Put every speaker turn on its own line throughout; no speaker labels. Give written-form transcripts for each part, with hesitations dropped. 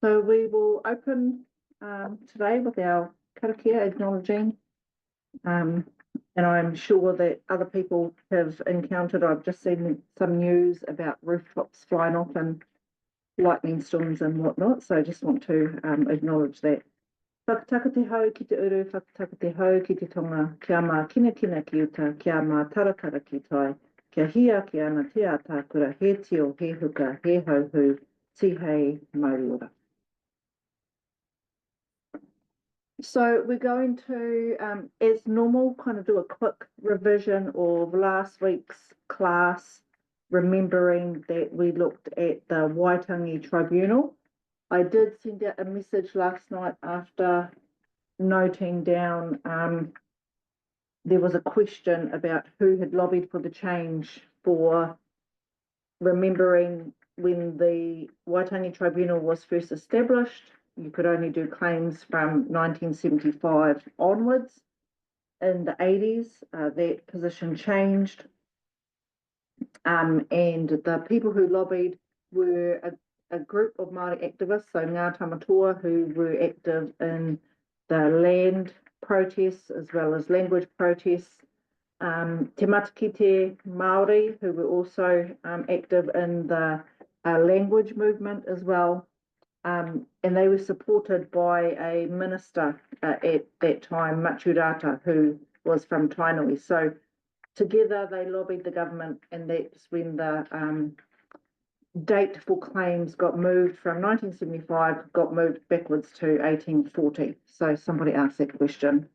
So we will open today with our karakia acknowledging, and I'm sure that other people have encountered, I've just seen some news about rooftops flying off and lightning storms and whatnot, so I just want to acknowledge that. Whakataka te hau ki te uru, whakataka te hau ki te tonga, kia mā kina kina ki uta, kia mā taratara ki tai, kia hia ki ana te ātākura, he tio, he huka, he hauhu, ti hei mauri ora. So we're going to, as normal, kind of do a quick revision of last week's class, remembering that we looked at the Waitangi Tribunal. I did send out a message last night after noting down there was a question about who had lobbied for the change, for remembering when the Waitangi Tribunal was first established. You could only do claims from 1975 onwards. In the 80s, that position changed. And the people who lobbied were a group of Māori activists, so Ngā Tamatoa, who were active in the land protests as well as language protests. Te Matakite Māori, who were also active in the language movement as well. And they were supported by a minister at that time, Maturata, who was from Tainui. So together they lobbied the government, and that's when the date for claims got moved from 1975, got moved backwards to 1840. So somebody asked that question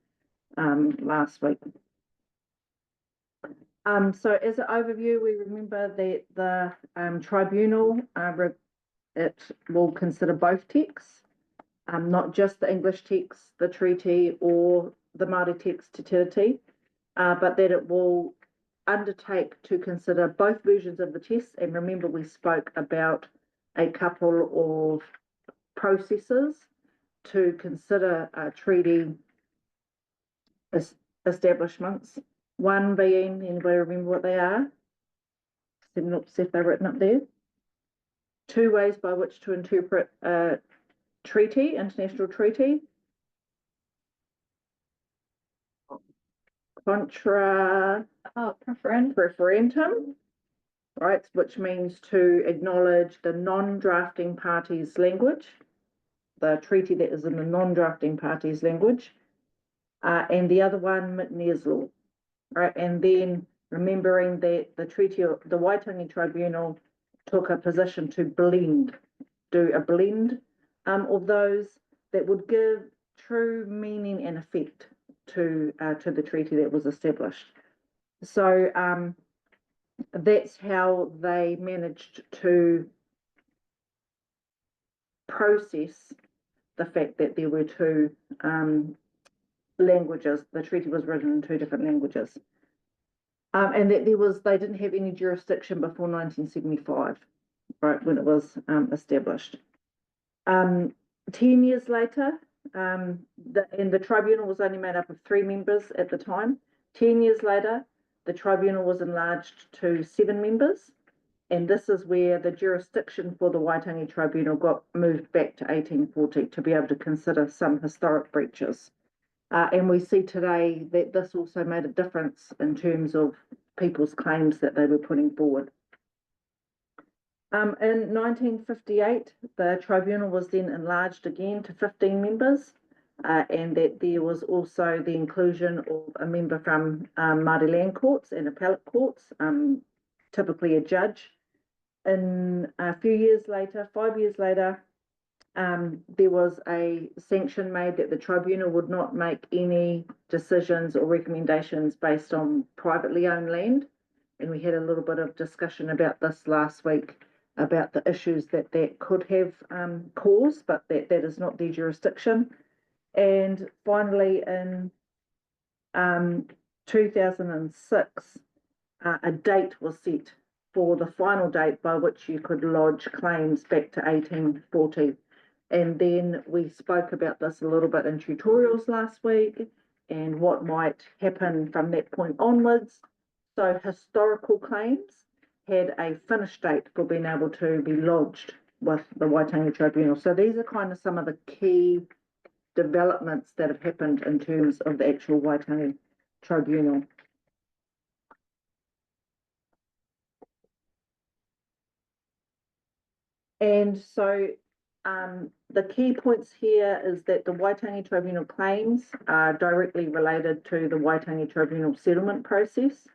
last week. So as an overview, we remember that the tribunal, it will consider both texts, not just the English text, the treaty, or the Māori text, Te Tiriti, but that it will undertake to consider both versions of the test. And remember, we spoke about a couple of processes to consider treaty establishments. One being, anybody remember what they are? See if they're written up there. Two ways by which to interpret a treaty, international treaty. Contra preferentum, right, which means to acknowledge the non-drafting party's language, the treaty that is in the non-drafting party's language, and the other one, McNair's Law, right, and then remembering that the treaty, the Waitangi Tribunal took a position to do a blend of those that would give true meaning and effect to the treaty that was established. So that's how they managed to process the fact that there were two languages. The treaty was written in two different languages. And that they didn't have any jurisdiction before 1975, right, when it was established. 10 years later, the tribunal was only made up of 3 members at the time. 10 years later, the tribunal was enlarged to 7 members, and this is where the jurisdiction for the Waitangi Tribunal got moved back to 1840 to be able to consider some historic breaches. And we see today that this also made a difference in terms of people's claims that they were putting forward. In 1958, the tribunal was then enlarged again to 15 members, and that there was also the inclusion of a member from Māori land courts and appellate courts, typically a judge. In a few years later, 5 years later, there was a sanction made that the tribunal would not make any decisions or recommendations based on privately owned land. And we had a little bit of discussion about this last week, about the issues that could have caused, but that is not their jurisdiction. And finally, in 2006, a date was set for the final date by which you could lodge claims back to 1840. And then we spoke about this a little bit in tutorials last week and what might happen from that point onwards. So historical claims had a finish date for being able to be lodged with the Waitangi Tribunal. So these are kind of some of the key developments that have happened in terms of the actual Waitangi Tribunal. And so the key points here is that the Waitangi Tribunal claims are directly related to the Waitangi Tribunal settlement process,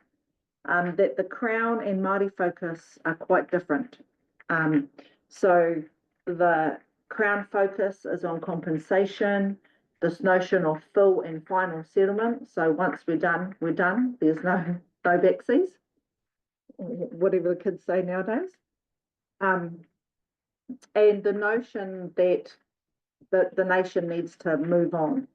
that the Crown and Māori focus are quite different. So the Crown focus is on compensation, this notion of full and final settlement. So once we're done, we're done. There's no backsies, whatever the kids say nowadays. And the notion that the nation needs to move on.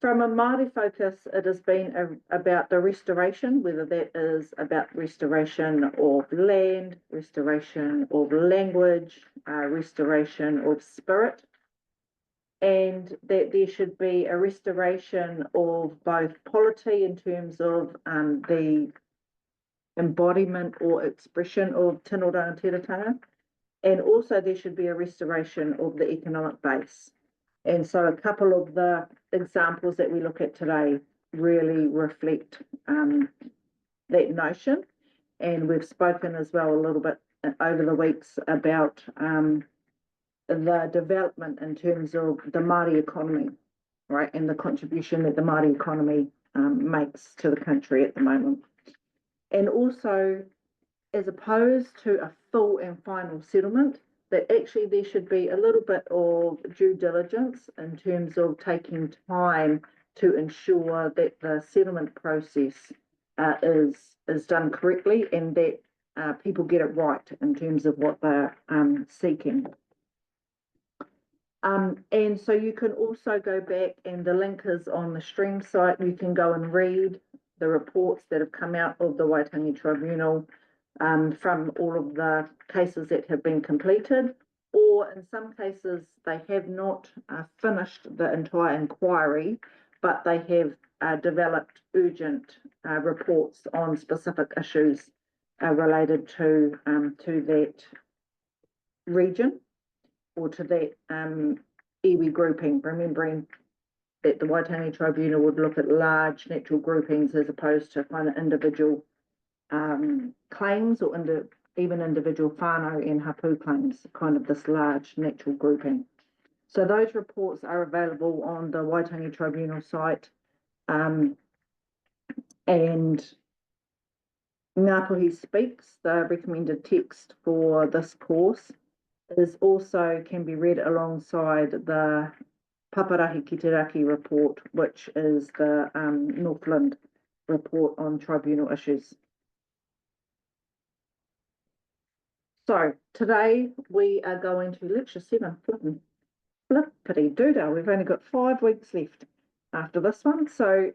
From a Māori focus, it has been about the restoration, whether that is about restoration of land, restoration of language, restoration of spirit, and that there should be a restoration of both polity in terms of the embodiment or expression of tino rangatiratanga, and also there should be a restoration of the economic base. And so a couple of the examples that we look at today really reflect that notion. And we've spoken as well a little bit over the weeks about the development in terms of the Māori economy, right, and the contribution that the Māori economy makes to the country at the moment. And also, as opposed to a full and final settlement, that actually there should be a little bit of due diligence in terms of taking time to ensure that the settlement process is done correctly and that people get it right in terms of what they're seeking. And so you can also go back, and the link is on the stream site. You can go and read the reports that have come out of the Waitangi Tribunal from all of the cases that have been completed, or in some cases they have not finished the entire inquiry, but they have developed urgent reports on specific issues related to that region or to that iwi grouping, remembering that the Waitangi Tribunal would look at large natural groupings as opposed to kind of individual claims or even individual whānau and hapu claims, kind of this large natural grouping. So those reports are available on the Waitangi Tribunal site, and Ngāpuhi Speaks, the recommended text for this course, is also can be read alongside the Paparahi ki te Raki report, which is the Northland report on tribunal issues. So today we are going to lecture 7, flippity doodle. We've only got 5 weeks left after this one. So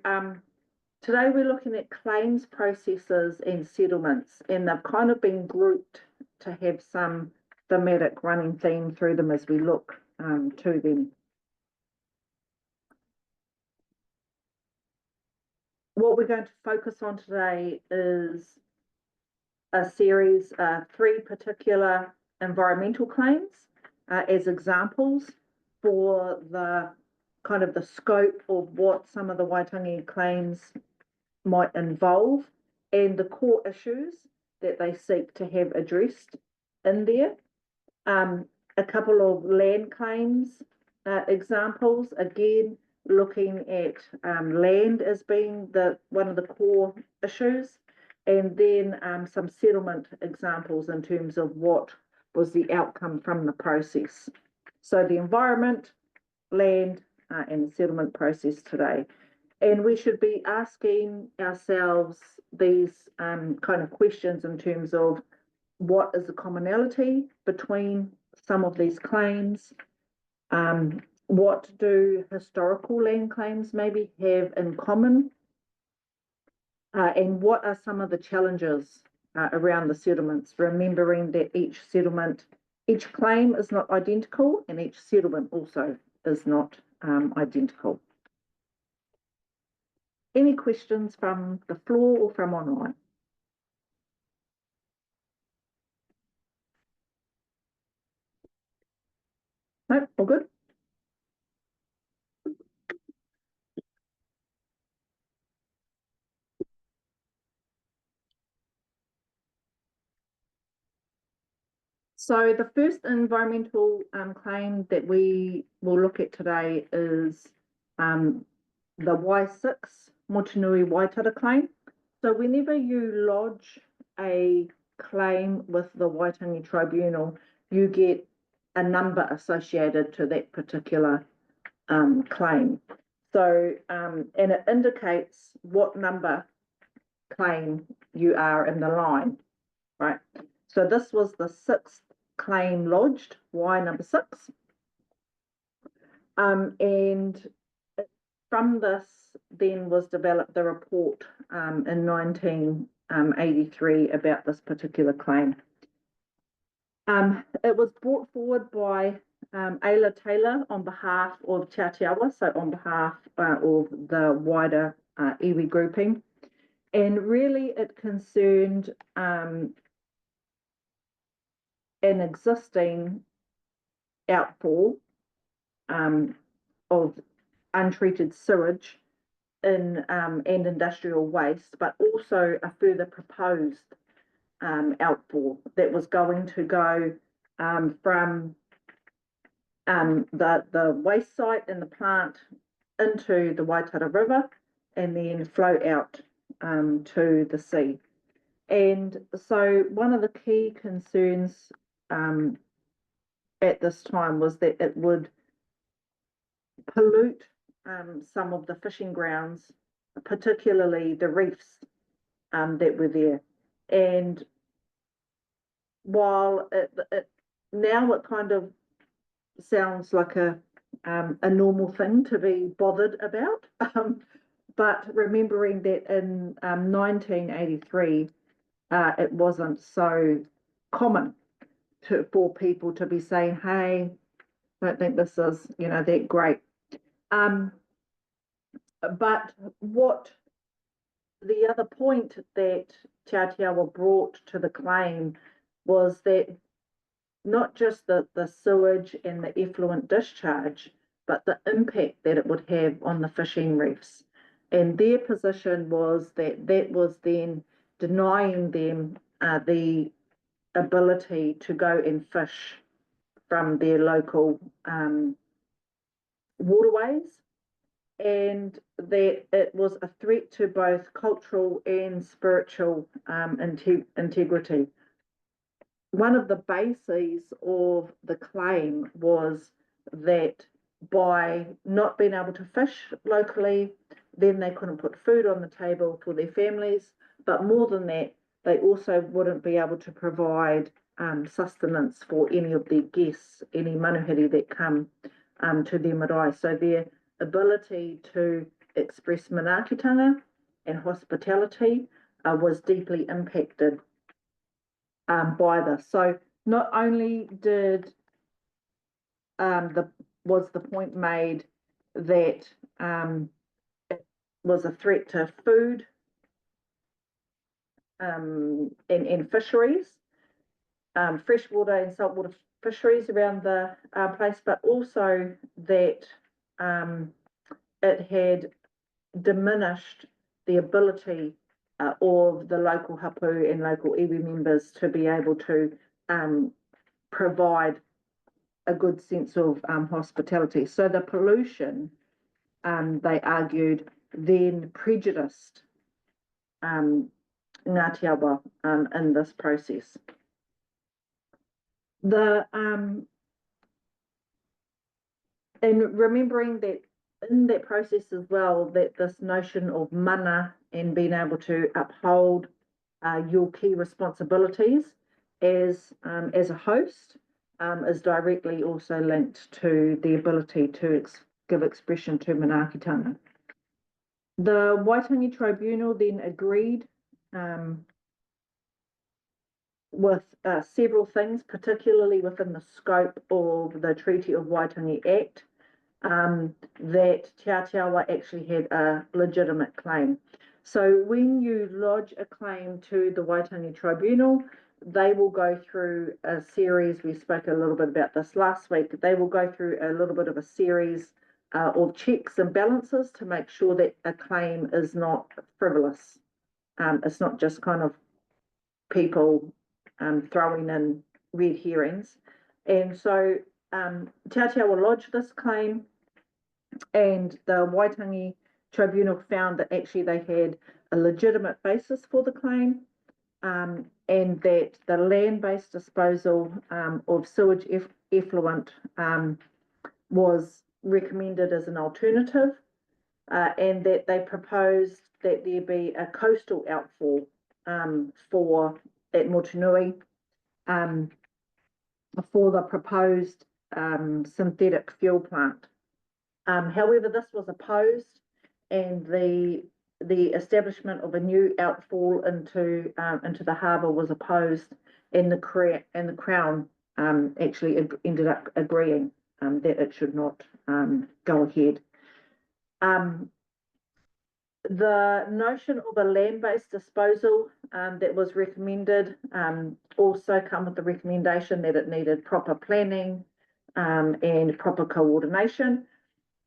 today we're looking at claims processes and settlements, and they've kind of been grouped to have some thematic running theme through them as we look to them. What we're going to focus on today is a series, 3 particular environmental claims as examples for the kind of the scope of what some of the Waitangi claims might involve and the core issues that they seek to have addressed in there. A couple of land claims examples, again, looking at land as being one of the core issues, and then some settlement examples in terms of what was the outcome from the process. So the environment, land, and the settlement process today. And we should be asking ourselves these kind of questions in terms of what is the commonality between some of these claims? What do historical land claims maybe have in common? And what are some of the challenges around the settlements? Remembering that each claim is not identical, and each settlement also is not identical. Any questions from the floor or from online? So the first environmental claim that we will look at today is the Y6 Motunui Waitara claim. So whenever you lodge a claim with the Waitangi Tribunal, you get a number associated to that particular claim. So, and it indicates what number claim you are in the line, right? So this was the sixth claim lodged, Y number 6. And from this then was developed the report in 1983 about this particular claim. It was brought forward by Ayla Taylor on behalf of Te Atiawa, so on behalf of the wider iwi grouping. And really it concerned an existing outfall of untreated sewage and industrial waste, but also a further proposed outfall that was going to go from the waste site and the plant into the Waitara River and then flow out to the sea. And so one of the key concerns at this time was that it would pollute some of the fishing grounds, particularly the reefs that were there. And while now it kind of sounds like a normal thing to be bothered about, but remembering that in 1983, it wasn't so common for people to be saying, "Hey, I don't think this is, that great." But what the other point that Te Atiawa brought to the claim was that not just the sewage and the effluent discharge, but the impact that it would have on the fishing reefs. And their position was that that was then denying them the ability to go and fish from their local waterways, and that it was a threat to both cultural and spiritual integrity. One of the bases of the claim was that by not being able to fish locally, then they couldn't put food on the table for their families. But more than that, they also wouldn't be able to provide sustenance for any of their guests, any manuhiri that come to their marae. So their ability to express manaakitanga and hospitality was deeply impacted by this. So not only was the point made that it was a threat to food and fisheries, freshwater and saltwater fisheries around the place, but also that it had diminished the ability of the local hapu and local iwi members to be able to provide a good sense of hospitality. So the pollution, they argued, then prejudiced Ngāti Awa in this process. And remembering that in that process as well, that this notion of mana and being able to uphold your key responsibilities as a host is directly also linked to the ability to give expression to manaakitanga. The Waitangi Tribunal then agreed with several things, particularly within the scope of the Treaty of Waitangi Act, that Te Atiawa actually had a legitimate claim. So when you lodge a claim to the Waitangi Tribunal, they will go through a series, we spoke a little bit about this last week, they will go through a little bit of a series of checks and balances to make sure that a claim is not frivolous. It's not just kind of people throwing in red herrings. And so Te Atiawa lodged this claim, and the Waitangi Tribunal found that actually they had a legitimate basis for the claim, and that the land-based disposal of sewage effluent was recommended as an alternative, and that they proposed that there be a coastal outfall for at Motunui for the proposed synthetic fuel plant. However, this was opposed, and the establishment of a new outfall into the harbour was opposed, and the Crown actually ended up agreeing that it should not go ahead. The notion of a land-based disposal that was recommended also come with the recommendation that it needed proper planning and proper coordination.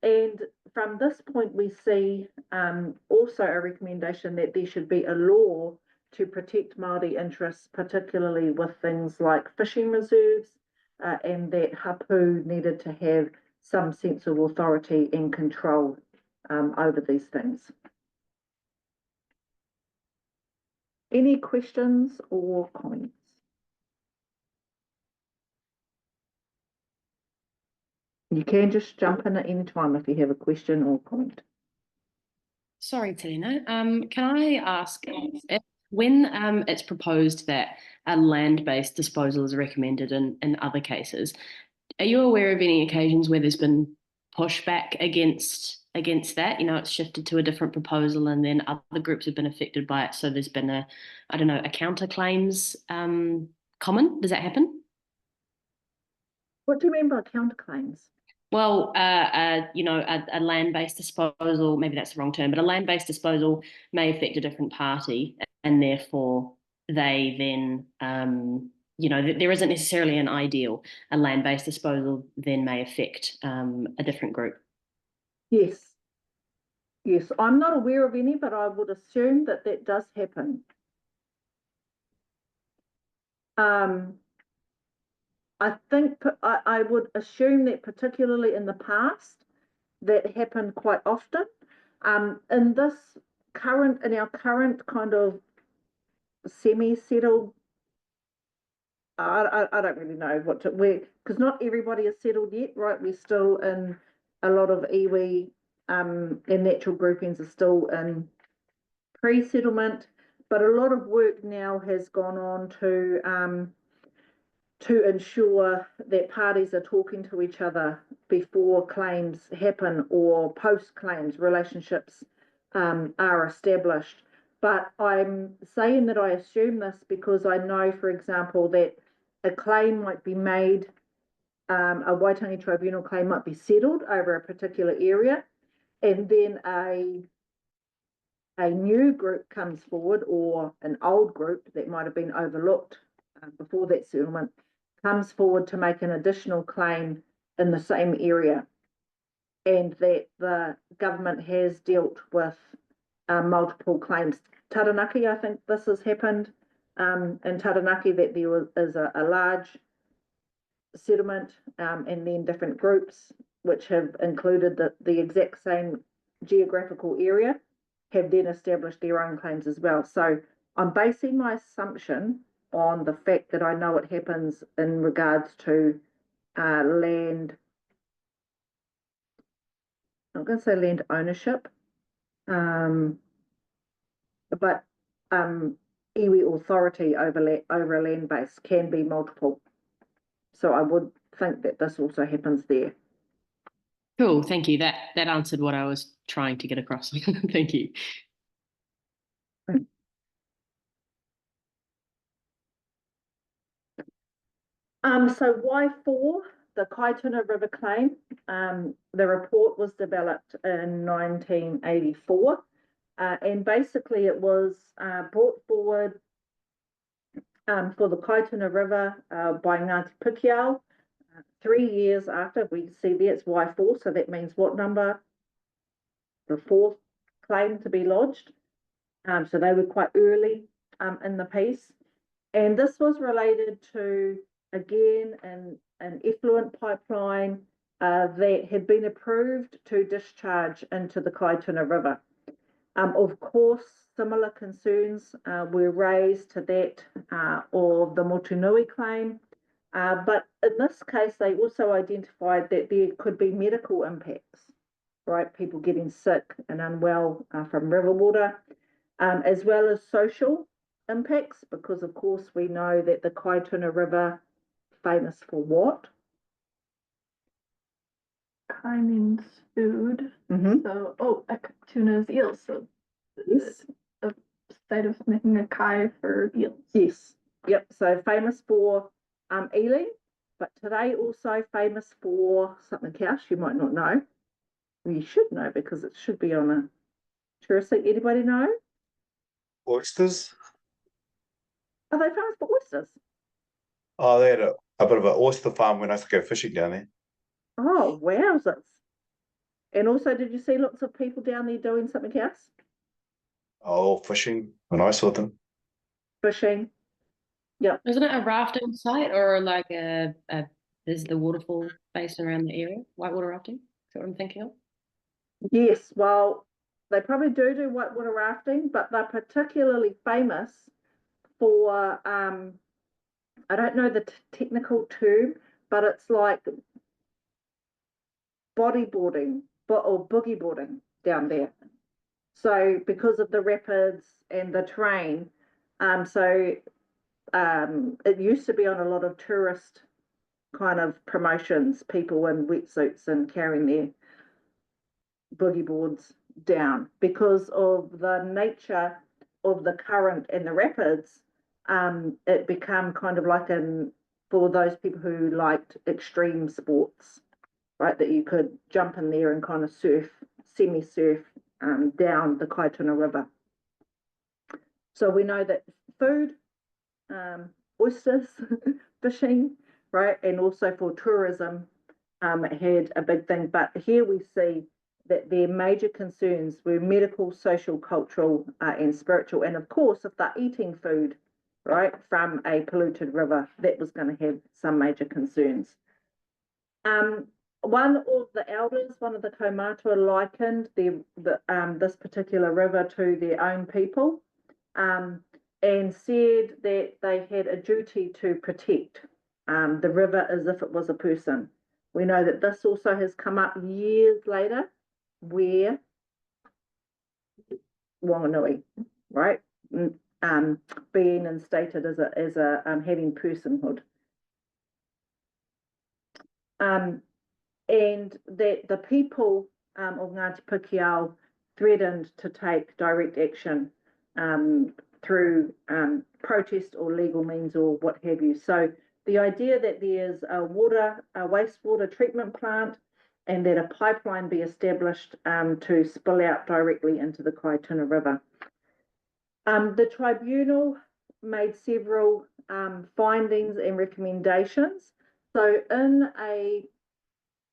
And from this point, we see also a recommendation that there should be a law to protect Māori interests, particularly with things like fishing reserves, and that Hapu needed to have some sense of authority and control over these things. Any questions or comments? You can just jump in at any time if you have a question or comment.
Sorry, Tina. Can I ask, when it's proposed that a land-based disposal is recommended in other cases, are you aware of any occasions where there's been pushback against that? You know, it's shifted to a different proposal and then other groups have been affected by it. So there's been a counterclaims common. Does that happen?
What do you mean by counterclaims?
Well, a land-based disposal, maybe that's the wrong term, but a land-based disposal may affect a different party, and therefore they then, there isn't necessarily an ideal. A land-based disposal then may affect a different group.
Yes. Yes, I'm not aware of any, but I would assume that does happen. I think I would assume that particularly in the past, that happened quite often. In our current kind of semi-settled, I don't really know because not everybody is settled yet, right? We're still in a lot of iwi and natural groupings are still in pre-settlement, but a lot of work now has gone on to ensure that parties are talking to each other before claims happen or post-claims relationships are established. But I'm saying that I assume this because I know, for example, that a claim might be made, a Waitangi Tribunal claim might be settled over a particular area, and then a new group comes forward or an old group that might have been overlooked before that settlement comes forward to make an additional claim in the same area, and that the government has dealt with multiple claims. Taranaki, I think this has happened in Taranaki, that there is a large settlement and then different groups which have included the exact same geographical area have then established their own claims as well. So I'm basing my assumption on the fact that I know it happens in regards to land, I'm going to say land ownership, but iwi authority over a land base can be multiple. So I would think that this also happens there.
Cool, thank you. That answered what I was trying to get across. Thank you.
So why 4? The Kaituna River claim. The report was developed in 1984, and basically it was brought forward for the Kaituna River by Ngāti Pikiao 3 years after. We see there it's Y4, so that means what number? The 4th claim to be lodged. So they were quite early in the piece, and this was related to again, an effluent pipeline that had been approved to discharge into the Kaituna River. Of course, similar concerns were raised to that of the Motunui claim, but in this case, they also identified that there could be medical impacts, right? People getting sick and unwell from river water, as well as social impacts, because of course we know that the Kaituna River, famous for what?
Kai means food.
Mm-hmm.
So, tuna is eels. So,
Yes.
a site of making a kai for eels.
Yes. Yep. So famous for ealing, but today also famous for something else you might not know. Well, you should know because it should be on a tourist site. Anybody know?
Oysters.
Are they famous for oysters?
Oh, they had a bit of an oyster farm when I used to go fishing down there.
Oh, wowzers. And also, did you see lots of people down there doing something else?
Oh, fishing when I saw them.
Fishing. Yep.
Isn't it a rafting site or like is the waterfall based around the area? Whitewater rafting? Is that what I'm thinking of?
Yes, well, they probably do whitewater rafting, but they're particularly famous for, I don't know the technical term, but it's like bodyboarding or boogie boarding down there. So because of the rapids and the terrain, it used to be on a lot of tourist kind of promotions, people in wetsuits and carrying their boogie boards down because of the nature of the current and the rapids. It became kind of like for those people who liked extreme sports, right? That you could jump in there and kind of surf, semi-surf down the Kaituna River. So we know that food, oysters, fishing, right, and also for tourism had a big thing. But here we see that their major concerns were medical, social, cultural, and spiritual. And of course, if they're eating food, right, from a polluted river, that was going to have some major concerns. One of the elders, one of the Kaumatua, likened this particular river to their own people, and said that they had a duty to protect the river as if it was a person. We know that this also has come up years later, where Wanganui, right, being instated as a having personhood. And that the people of Ngāti Pukeao threatened to take direct action through protest or legal means or what have you. So the idea that there's a wastewater treatment plant and that a pipeline be established to spill out directly into the Kaituna River. The tribunal made several findings and recommendations. So in a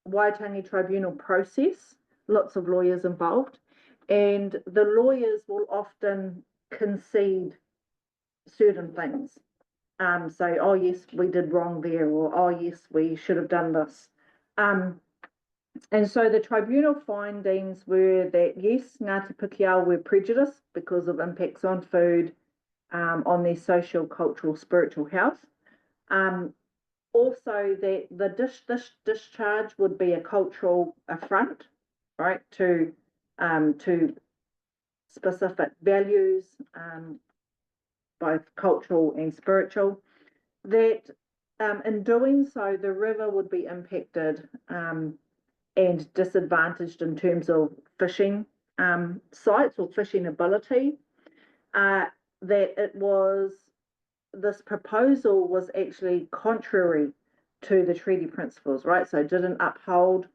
Waitangi tribunal process, lots of lawyers involved, and the lawyers will often concede certain things. So, oh yes, we did wrong there, or oh yes, we should have done this. And so the tribunal findings were that yes, Ngāti Pukeao were prejudiced because of impacts on food, on their social, cultural, spiritual health. Also that the discharge would be a cultural affront, right, to specific values, both cultural and spiritual. That in doing so, the river would be impacted and disadvantaged in terms of fishing sites or fishing ability. That this proposal was actually contrary to the treaty principles, right? So it didn't uphold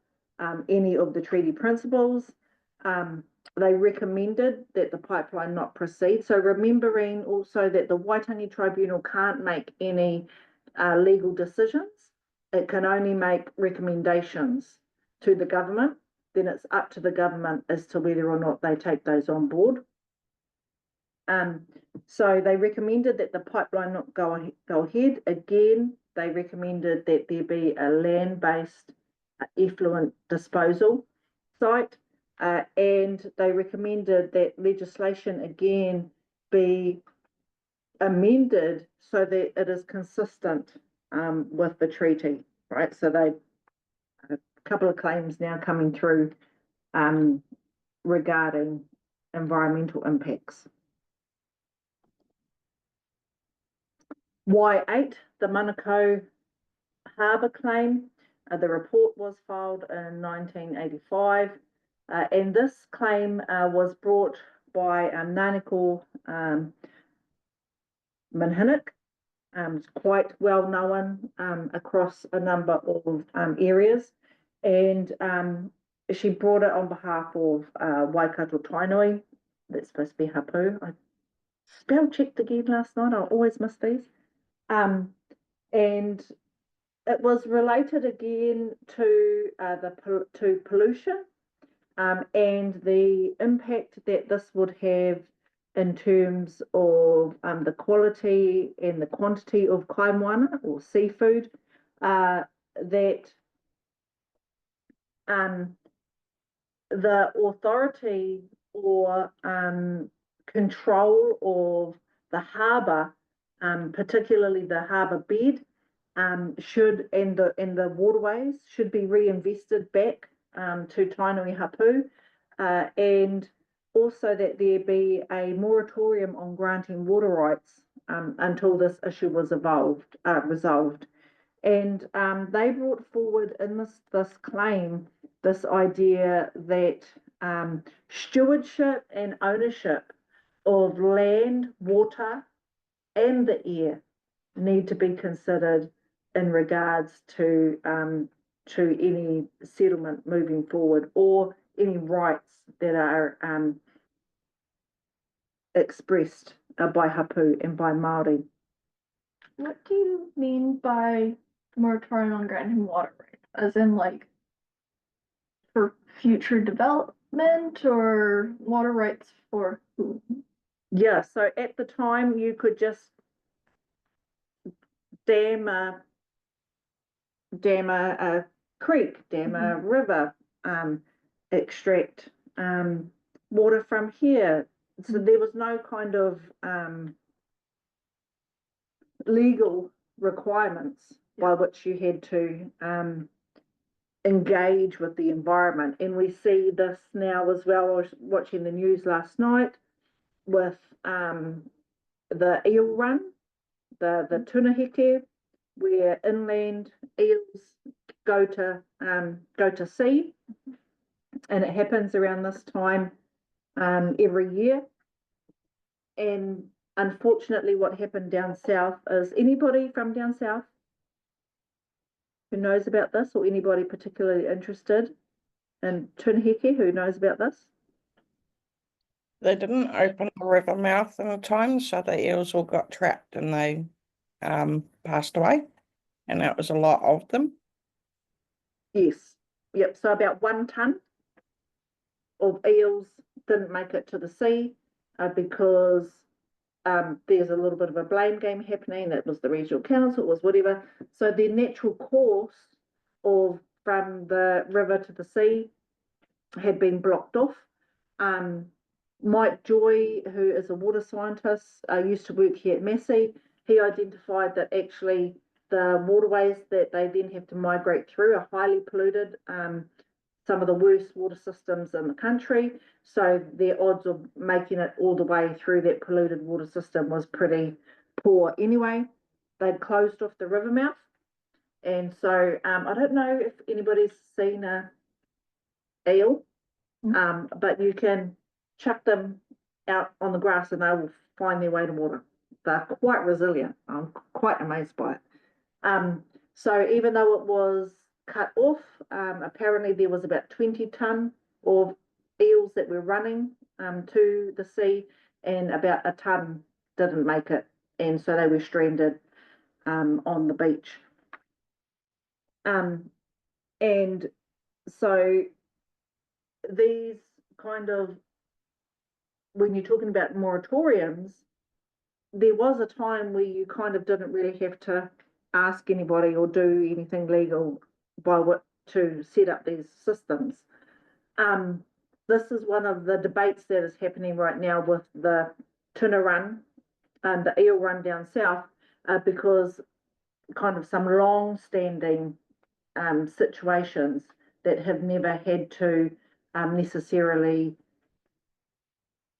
any of the treaty principles. They recommended that the pipeline not proceed. So remembering also that the Waitangi Tribunal can't make any legal decisions. It can only make recommendations to the government. Then it's up to the government as to whether or not they take those on board. So they recommended that the pipeline not go ahead. Again, they recommended that there be a land-based effluent disposal site, and they recommended that legislation again be amended so that it is consistent with the treaty, right? So a couple of claims now coming through regarding environmental impacts. Y8, the Manukau Harbour claim. The report was filed in 1985, and this claim was brought by Naniko Minhinnick. It's quite well known across a number of areas, and she brought it on behalf of Waikato Tainui. That's supposed to be Hapu. I spell checked again last night. I always miss these. And it was related again to to pollution and the impact that this would have in terms of the quality and the quantity of kaimoana or seafood that the authority or control of the harbour, particularly the harbour bed, should and the waterways should be reinvested back to Tainui Hapu, and also that there be a moratorium on granting water rights until this issue was resolved. And they brought forward in this claim this idea that stewardship and ownership of land, water, and the air need to be considered in regards to any settlement moving forward or any rights that are expressed by Hapu and by Māori.
What do you mean by moratorium on granting water rights? As in, like, for future development or water rights for who?
Yeah, so at the time you could just dam a creek, dam a river, extract water from here. So there was no kind of legal requirements by which you had to engage with the environment. And we see this now as well. I was watching the news last night with the eel run, the Tunaheke, where inland eels go to sea, and it happens around this time every year. And unfortunately, what happened down south is, anybody from down south who knows about this, or anybody particularly interested in Tunaheke who knows about this?
They didn't open the river mouth in time, so the eels all got trapped and they passed away, and that was a lot of them.
Yes. Yep. So about 1 ton of eels didn't make it to the sea because there's a little bit of a blame game happening. It was the regional council, it was whatever. So their natural course from the river to the sea had been blocked off. Mike Joy, who is a water scientist, used to work here at Massey. He identified that actually the waterways that they then have to migrate through are highly polluted, some of the worst water systems in the country. So their odds of making it all the way through that polluted water system was pretty poor anyway. They'd closed off the river mouth. And so I don't know if anybody's seen a eel, but you can chuck them out on the grass and they will find their way to water. They're quite resilient. I'm quite amazed by it. So even though it was cut off, apparently there was about 20 tonne of eels that were running to the sea, and about a tonne didn't make it, and so they were stranded on the beach. And so these kind of, when you're talking about moratoriums, there was a time where you kind of didn't really have to ask anybody or do anything legal by what to set up these systems. This is one of the debates that is happening right now with the tuna run and the eel run down south, because kind of some long-standing situations that have never had to necessarily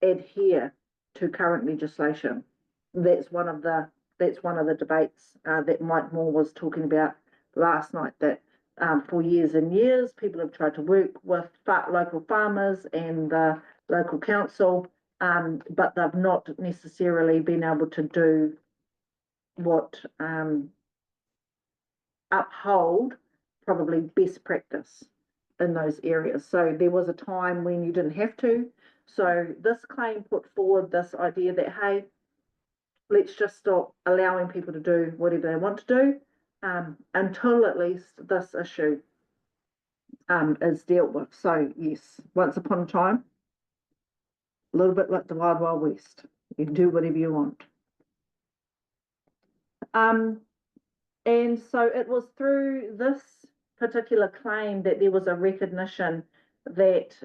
adhere to current legislation. That's one of the debates that Mike Moore was talking about last night, that for years and years people have tried to work with local farmers and the local council, but they've not necessarily been able to do what uphold probably best practice in those areas. So there was a time when you didn't have to. So this claim put forward this idea that, hey, let's just stop allowing people to do whatever they want to do, until at least this issue is dealt with. So yes, once upon a time, a little bit like the Wild Wild West, you can do whatever you want. And so it was through this particular claim that there was a recognition that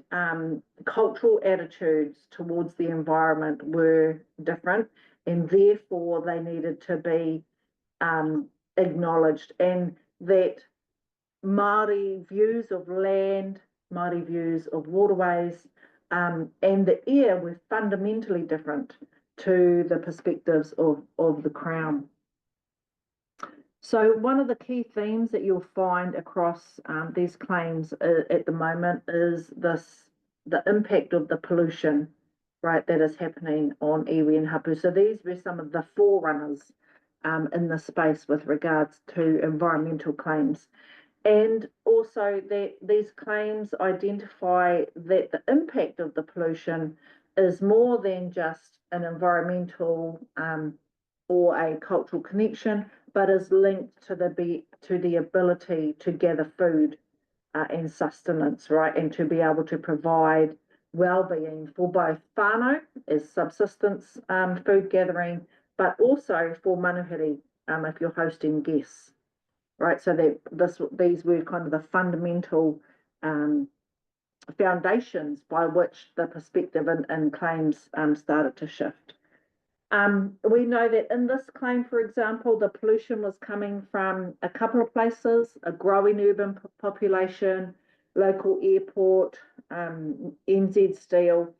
cultural attitudes towards the environment were different, and therefore they needed to be acknowledged, and that Māori views of land, Māori views of waterways, and the air were fundamentally different to the perspectives of the Crown. So one of the key themes that you'll find across these claims at the moment is the impact of the pollution, right, that is happening on iwi and hapu. So these were some of the forerunners in the space with regards to environmental claims. And also that these claims identify that the impact of the pollution is more than just an environmental or a cultural connection, but is linked to the ability to gather food and sustenance, right, and to be able to provide well-being for both whānau as subsistence food gathering, but also for manuhiri if you're hosting guests, right? So that these were kind of the fundamental foundations by which the perspective and claims started to shift. We know that in this claim, for example, the pollution was coming from a couple of places: a growing urban population, local airport, NZ Steel,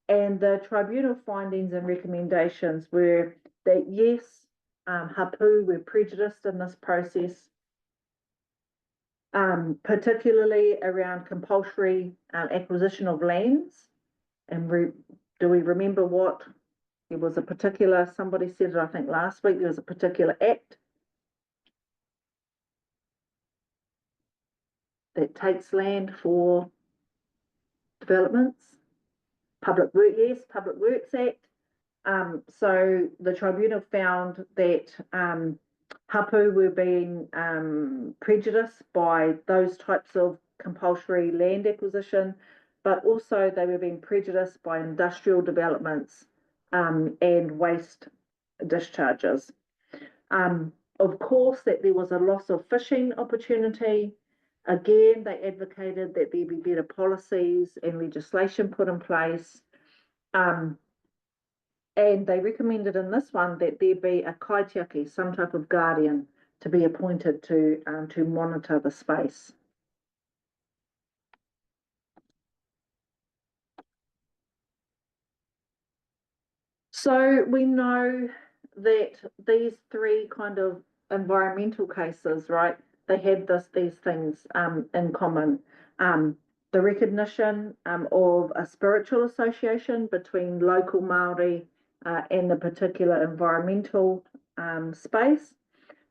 and the tribunal findings and recommendations were that yes, hapu were prejudiced in this process, particularly around compulsory acquisition of lands. And do we remember what? There was a particular, somebody said it, I think last week, there was a particular act that takes land for developments. Public Works Act. So the tribunal found that hapu were being prejudiced by those types of compulsory land acquisition, but also they were being prejudiced by industrial developments and waste discharges. Of course, that there was a loss of fishing opportunity. Again, they advocated that there be better policies and legislation put in place. And they recommended in this one that there be a kaitiaki, some type of guardian, to be appointed to monitor the space. So we know that these three kind of environmental cases, right, they had these things in common. The recognition of a spiritual association between local Māori and the particular environmental space,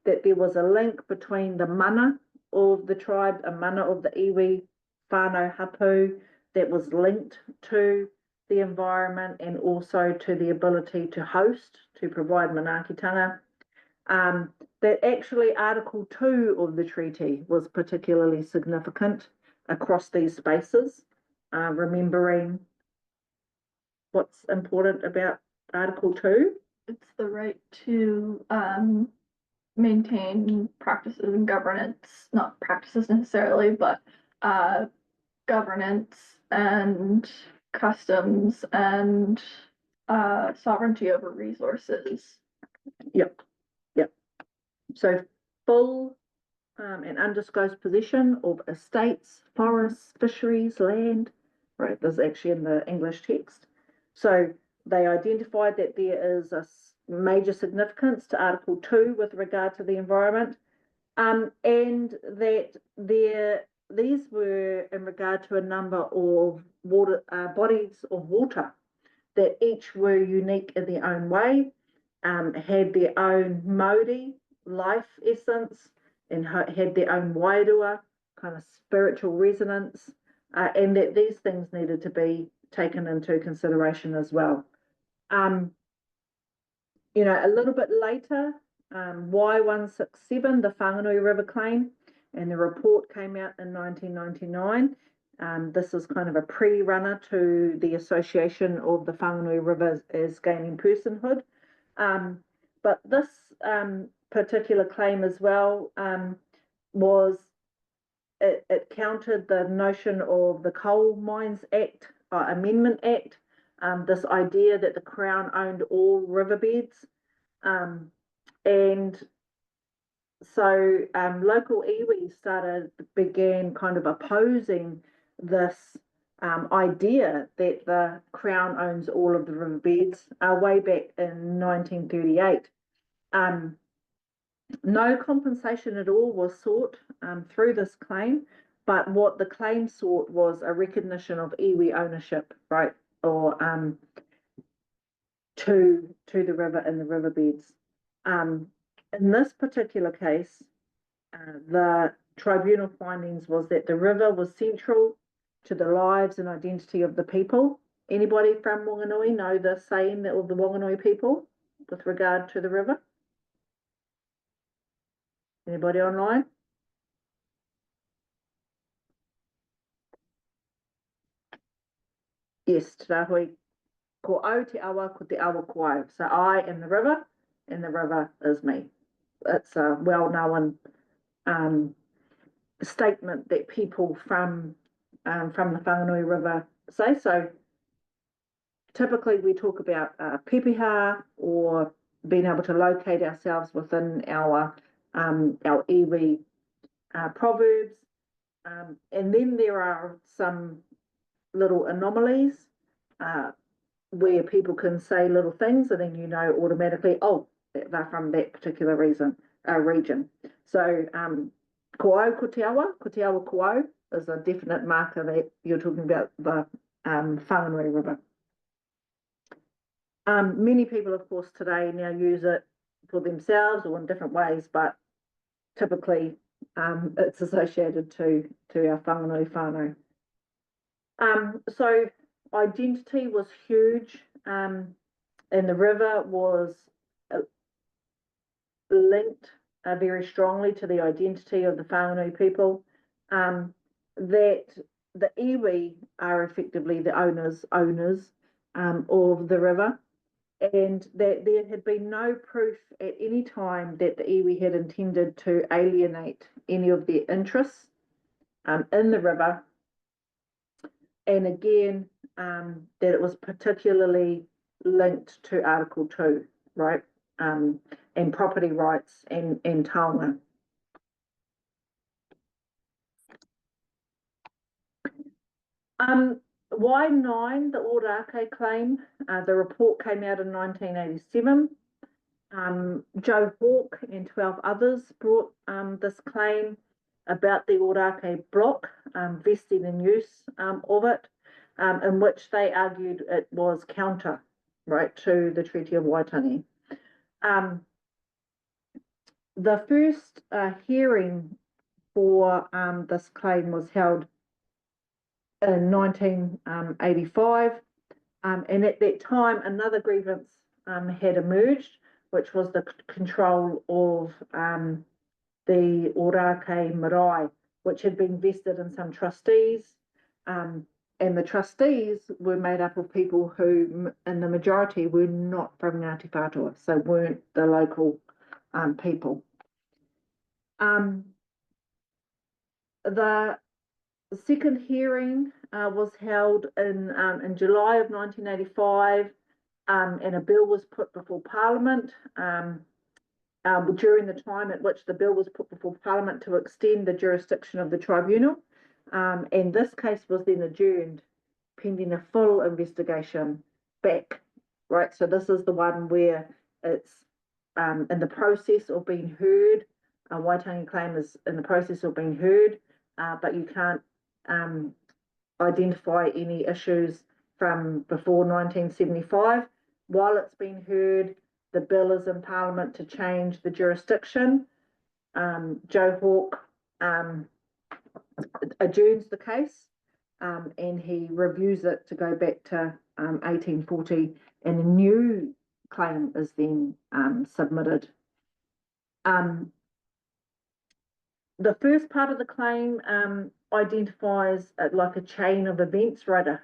that there was a link between the mana of the tribe, a mana of the iwi, whānau hapu, that was linked to the environment and also to the ability to host, to provide manaakitanga. That actually Article 2 of the treaty was particularly significant across these spaces, remembering what's important about Article 2.
It's the right to maintain practices and governance, not practices necessarily, but governance and customs and sovereignty over resources.
Yep. So full and undisclosed possession of estates, forests, fisheries, land, right? This is actually in the English text. So they identified that there is a major significance to Article 2 with regard to the environment, and that these were in regard to a number of water bodies of water that each were unique in their own way, had their own mauri, life essence, and had their own wairua, kind of spiritual resonance, and that these things needed to be taken into consideration as well. A little bit later, Y167, the Whanganui River claim, and the report came out in 1999. This is kind of a pre-runner to the association of the Whanganui River as gaining personhood. But this particular claim as well it countered the notion of the Coal Mines Act, Amendment Act, this idea that the Crown owned all riverbeds. And so local iwi began kind of opposing this idea that the Crown owns all of the riverbeds way back in 1938. No compensation at all was sought through this claim, but what the claim sought was a recognition of iwi ownership, right, or to the river and the riverbeds. In this particular case, the tribunal findings was that the river was central to the lives and identity of the people. Anybody from Wanganui know the saying of the Wanganui people with regard to the river? Anybody online? Yes, te rahui. Ko au te awa, ko te awa ko au. So I am the river, and the river is me. It's a well-known statement that people from the Whanganui River say. So typically we talk about pepeha or being able to locate ourselves within our iwi proverbs. And then there are some little anomalies where people can say little things and then you know automatically, oh, they're from that particular region. So ko au ko te awa ko au is a definite marker that you're talking about the Whanganui River. Many people, of course, today now use it for themselves or in different ways, but typically it's associated to our Whanganui whānau. So identity was huge, and the river was linked very strongly to the identity of the Whanganui people, that the iwi are effectively the owners of the river, and that there had been no proof at any time that the iwi had intended to alienate any of their interests in the river, and again that it was particularly linked to Article 2, right, and property rights and taonga. Y9, the Ōrākei claim, the report came out in 1987. Joe Hawke and 12 others brought this claim about the Ōrākei block, vesting in use of it, in which they argued it was counter, right, to the Treaty of Waitangi. The first hearing for this claim was held in 1985, and at that time another grievance had emerged, which was the control of the Ōrākei marae, which had been vested in some trustees, and the trustees were made up of people who, in the majority, were not from Ngāti Whātua, so weren't the local people. The second hearing was held in July of 1985, and a bill was put before Parliament during the time at which the bill was put before Parliament to extend the jurisdiction of the tribunal. And this case was then adjourned pending a full investigation back, right? So this is the one where it's in the process of being heard. A Waitangi claim is in the process of being heard, but you can't identify any issues from before 1975. While it's been heard, the bill is in Parliament to change the jurisdiction. Joe Hawke adjourns the case, and he reviews it to go back to 1840, and a new claim is then submitted. The first part of the claim identifies like a chain of events, right? A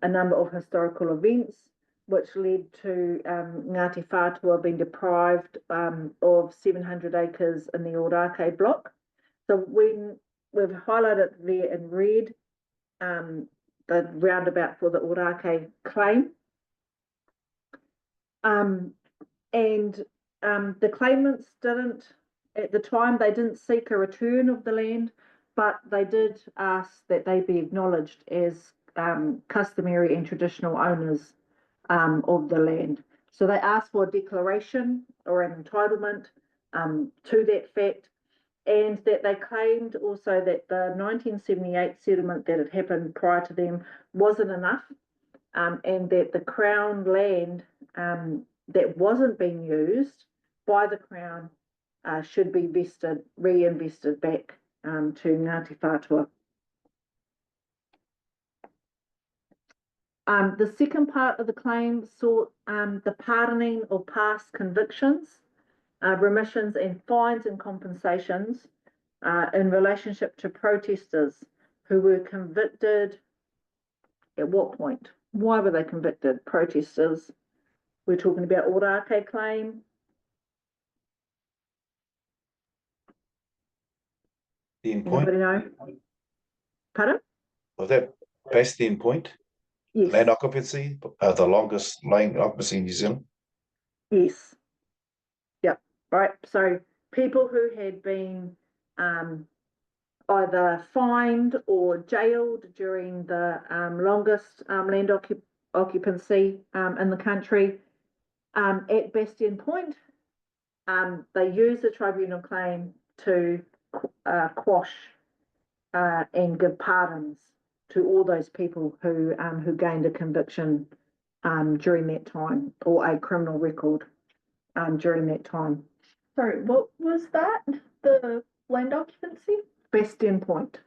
number of historical events which led to Ngāti Whātua being deprived of 700 acres in the Ōrākei block. So when we've highlighted there in red the roundabout for the Ōrākei claim, and the claimants didn't, at the time, they didn't seek a return of the land, but they did ask that they be acknowledged as customary and traditional owners of the land. So they asked for a declaration or an entitlement to that fact, and that they claimed also that the 1978 settlement that had happened prior to them wasn't enough, and that the Crown land that wasn't being used by the Crown should be reinvested back to Ngāti Whātua. The second part of the claim sought the pardoning of past convictions, remissions and fines and compensations in relationship to protesters who were convicted. At what point? Why were they convicted? Protesters. We're talking about Ōrākei claim.
The end point.
Anybody know? Pardon?
Was that past the end point?
Yes.
Land occupancy, the longest land occupancy in New Zealand.
Yes. Yep. Right. So people who had been either fined or jailed during the longest land occupancy in the country, at Bastion Point, they used the tribunal claim to quash and give pardons to all those people who gained a conviction during that time, or a criminal record during that time.
Sorry, what was that? The land occupancy?
Bastion Point.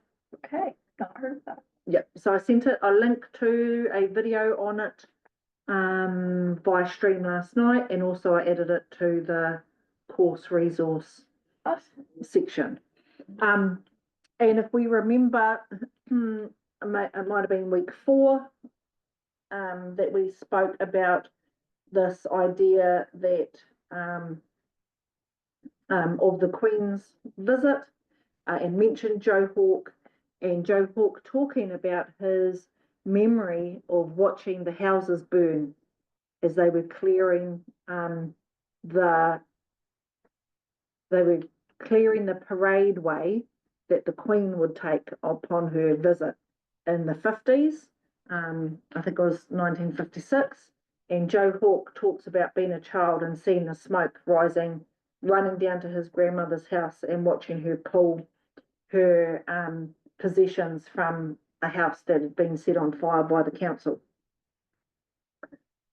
Okay, not heard of that.
Yep. So I sent it a link to a video on it via stream last night, and also I added it to the course resource
Awesome.
section. And if we remember, it might have been week 4 that we spoke about this idea that of the Queen's visit, and mentioned Joe Hawke, and Joe Hawke talking about his memory of watching the houses burn as they were clearing the parade way that the Queen would take upon her visit in the 50s. I think it was 1956. And Joe Hawke talks about being a child and seeing the smoke rising, running down to his grandmother's house and watching her pull her possessions from a house that had been set on fire by the council.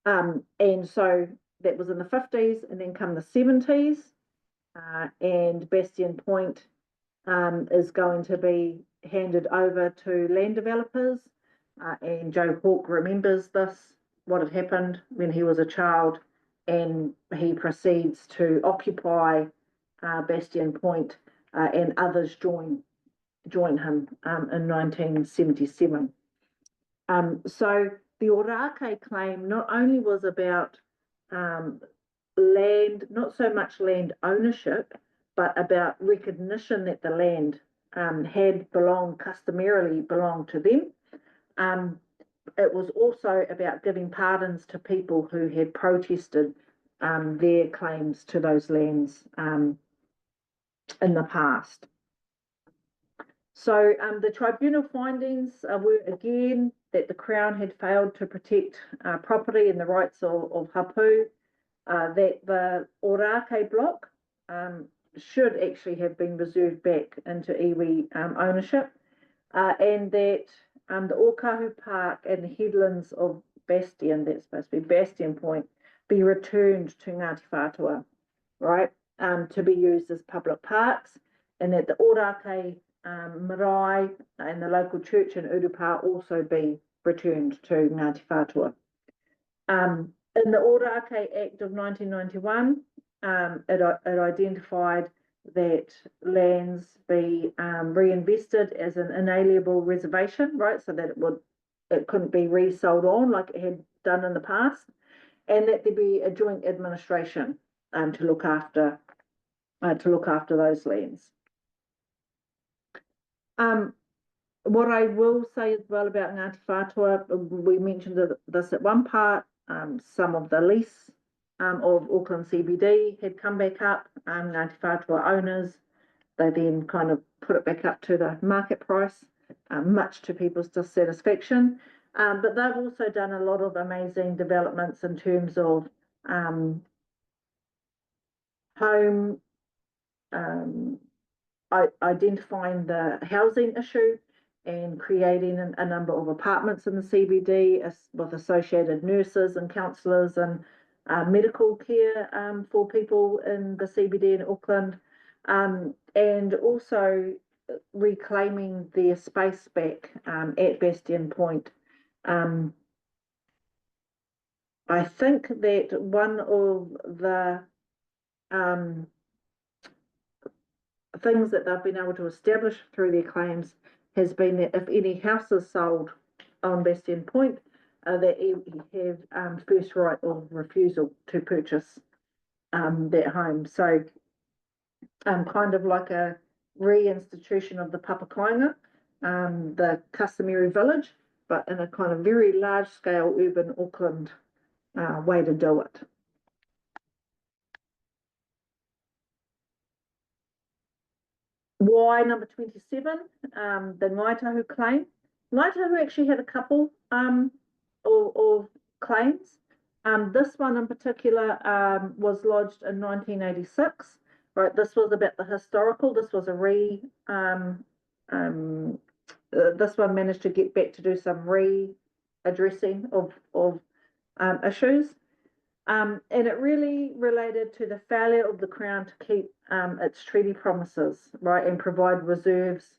And so that was in the 50s, and then come the 70s, and Bastion Point is going to be handed over to land developers, and Joe Hawke remembers this, what had happened when he was a child, and he proceeds to occupy Bastion Point, and others join him in 1977. So the Ōrākei claim not only was about land, not so much land ownership, but about recognition that the land had customarily belonged to them. It was also about giving pardons to people who had protested their claims to those lands in the past. So the tribunal findings were again that the Crown had failed to protect property and the rights of Hapu, that the Orake block should actually have been reserved back into iwi ownership, and that the Ōkahu Park and the headlands of Bastion, that's supposed to be Bastion Point, be returned to Ngāti Whātua, right, to be used as public parks, and that the Orake marae and the local church in Urupā also be returned to Ngāti Whātua. In the Orake Act of 1991, it identified that lands be reinvested as an inalienable reservation, right? So that it couldn't be resold on like it had done in the past, and that there be a joint administration to look after those lands. What I will say as well about Ngāti Whātua, we mentioned this at one part, some of the lease of Auckland CBD had come back up. Ngāti Whātua owners, they then kind of put it back up to the market price, much to people's dissatisfaction. But they've also done a lot of amazing developments in terms of home, identifying the housing issue and creating a number of apartments in the CBD with associated nurses and counsellors and medical care for people in the CBD in Auckland, and also reclaiming their space back at Bastion Point. I think that one of the things that they've been able to establish through their claims has been that if any house is sold on Bastion Point, that you have first right of refusal to purchase that home. So kind of like a reinstitution of the Papakoinga, the customary village, but in a kind of very large scale urban Auckland way to do it. Why number 27, the Ngaitahu claim. Ngaitahu actually had a couple of claims. This one in particular was lodged in 1986. Right, this was about the historical. This was this one managed to get back to do some readdressing of issues. And it really related to the failure of the Crown to keep its treaty promises, right, and provide reserves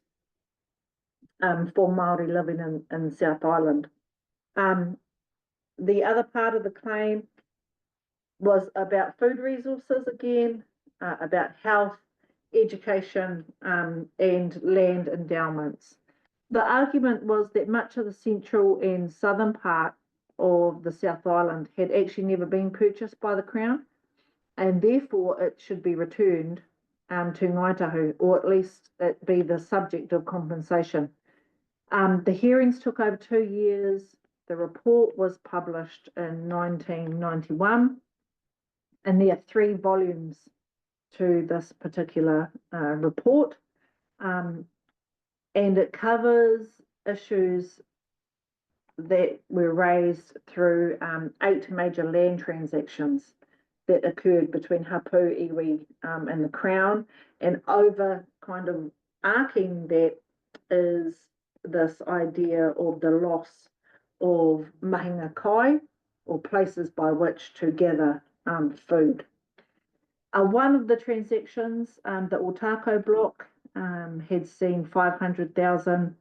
for Māori living in South Island. The other part of the claim was about food resources again, about health, education, and land endowments. The argument was that much of the central and southern part of the South Island had actually never been purchased by the Crown, and therefore it should be returned to Ngaitahu, or at least it be the subject of compensation. The hearings took over 2 years. The report was published in 1991, and there are 3 volumes to this particular report, and it covers issues that were raised through 8 major land transactions that occurred between Hapu, iwi, and the Crown, and over kind of arcing that is this idea of the loss of mahinga kai, or places by which to gather food. One of the transactions, the Otako block, had seen 500,000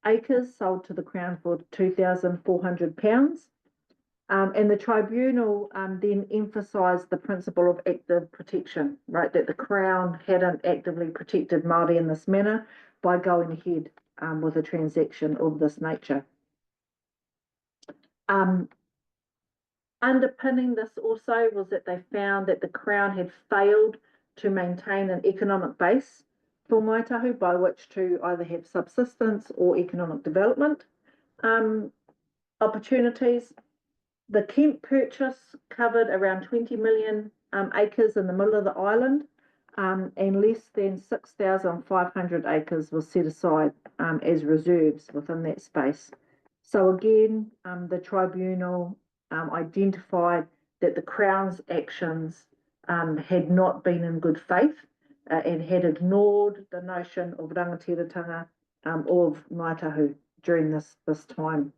acres sold to the Crown for £2,400. And the tribunal then emphasised the principle of active protection, right? That the Crown hadn't actively protected Māori in this manner by going ahead with a transaction of this nature. Underpinning this also was that they found that the Crown had failed to maintain an economic base for Ngāi Tahu by which to either have subsistence or economic development opportunities. The Kemp purchase covered around 20 million acres in the middle of the island, and less than 6,500 acres was set aside as reserves within that space. So again, the tribunal identified that the Crown's actions had not been in good faith and had ignored the notion of rangatiratanga of Ngāi Tahu during this time.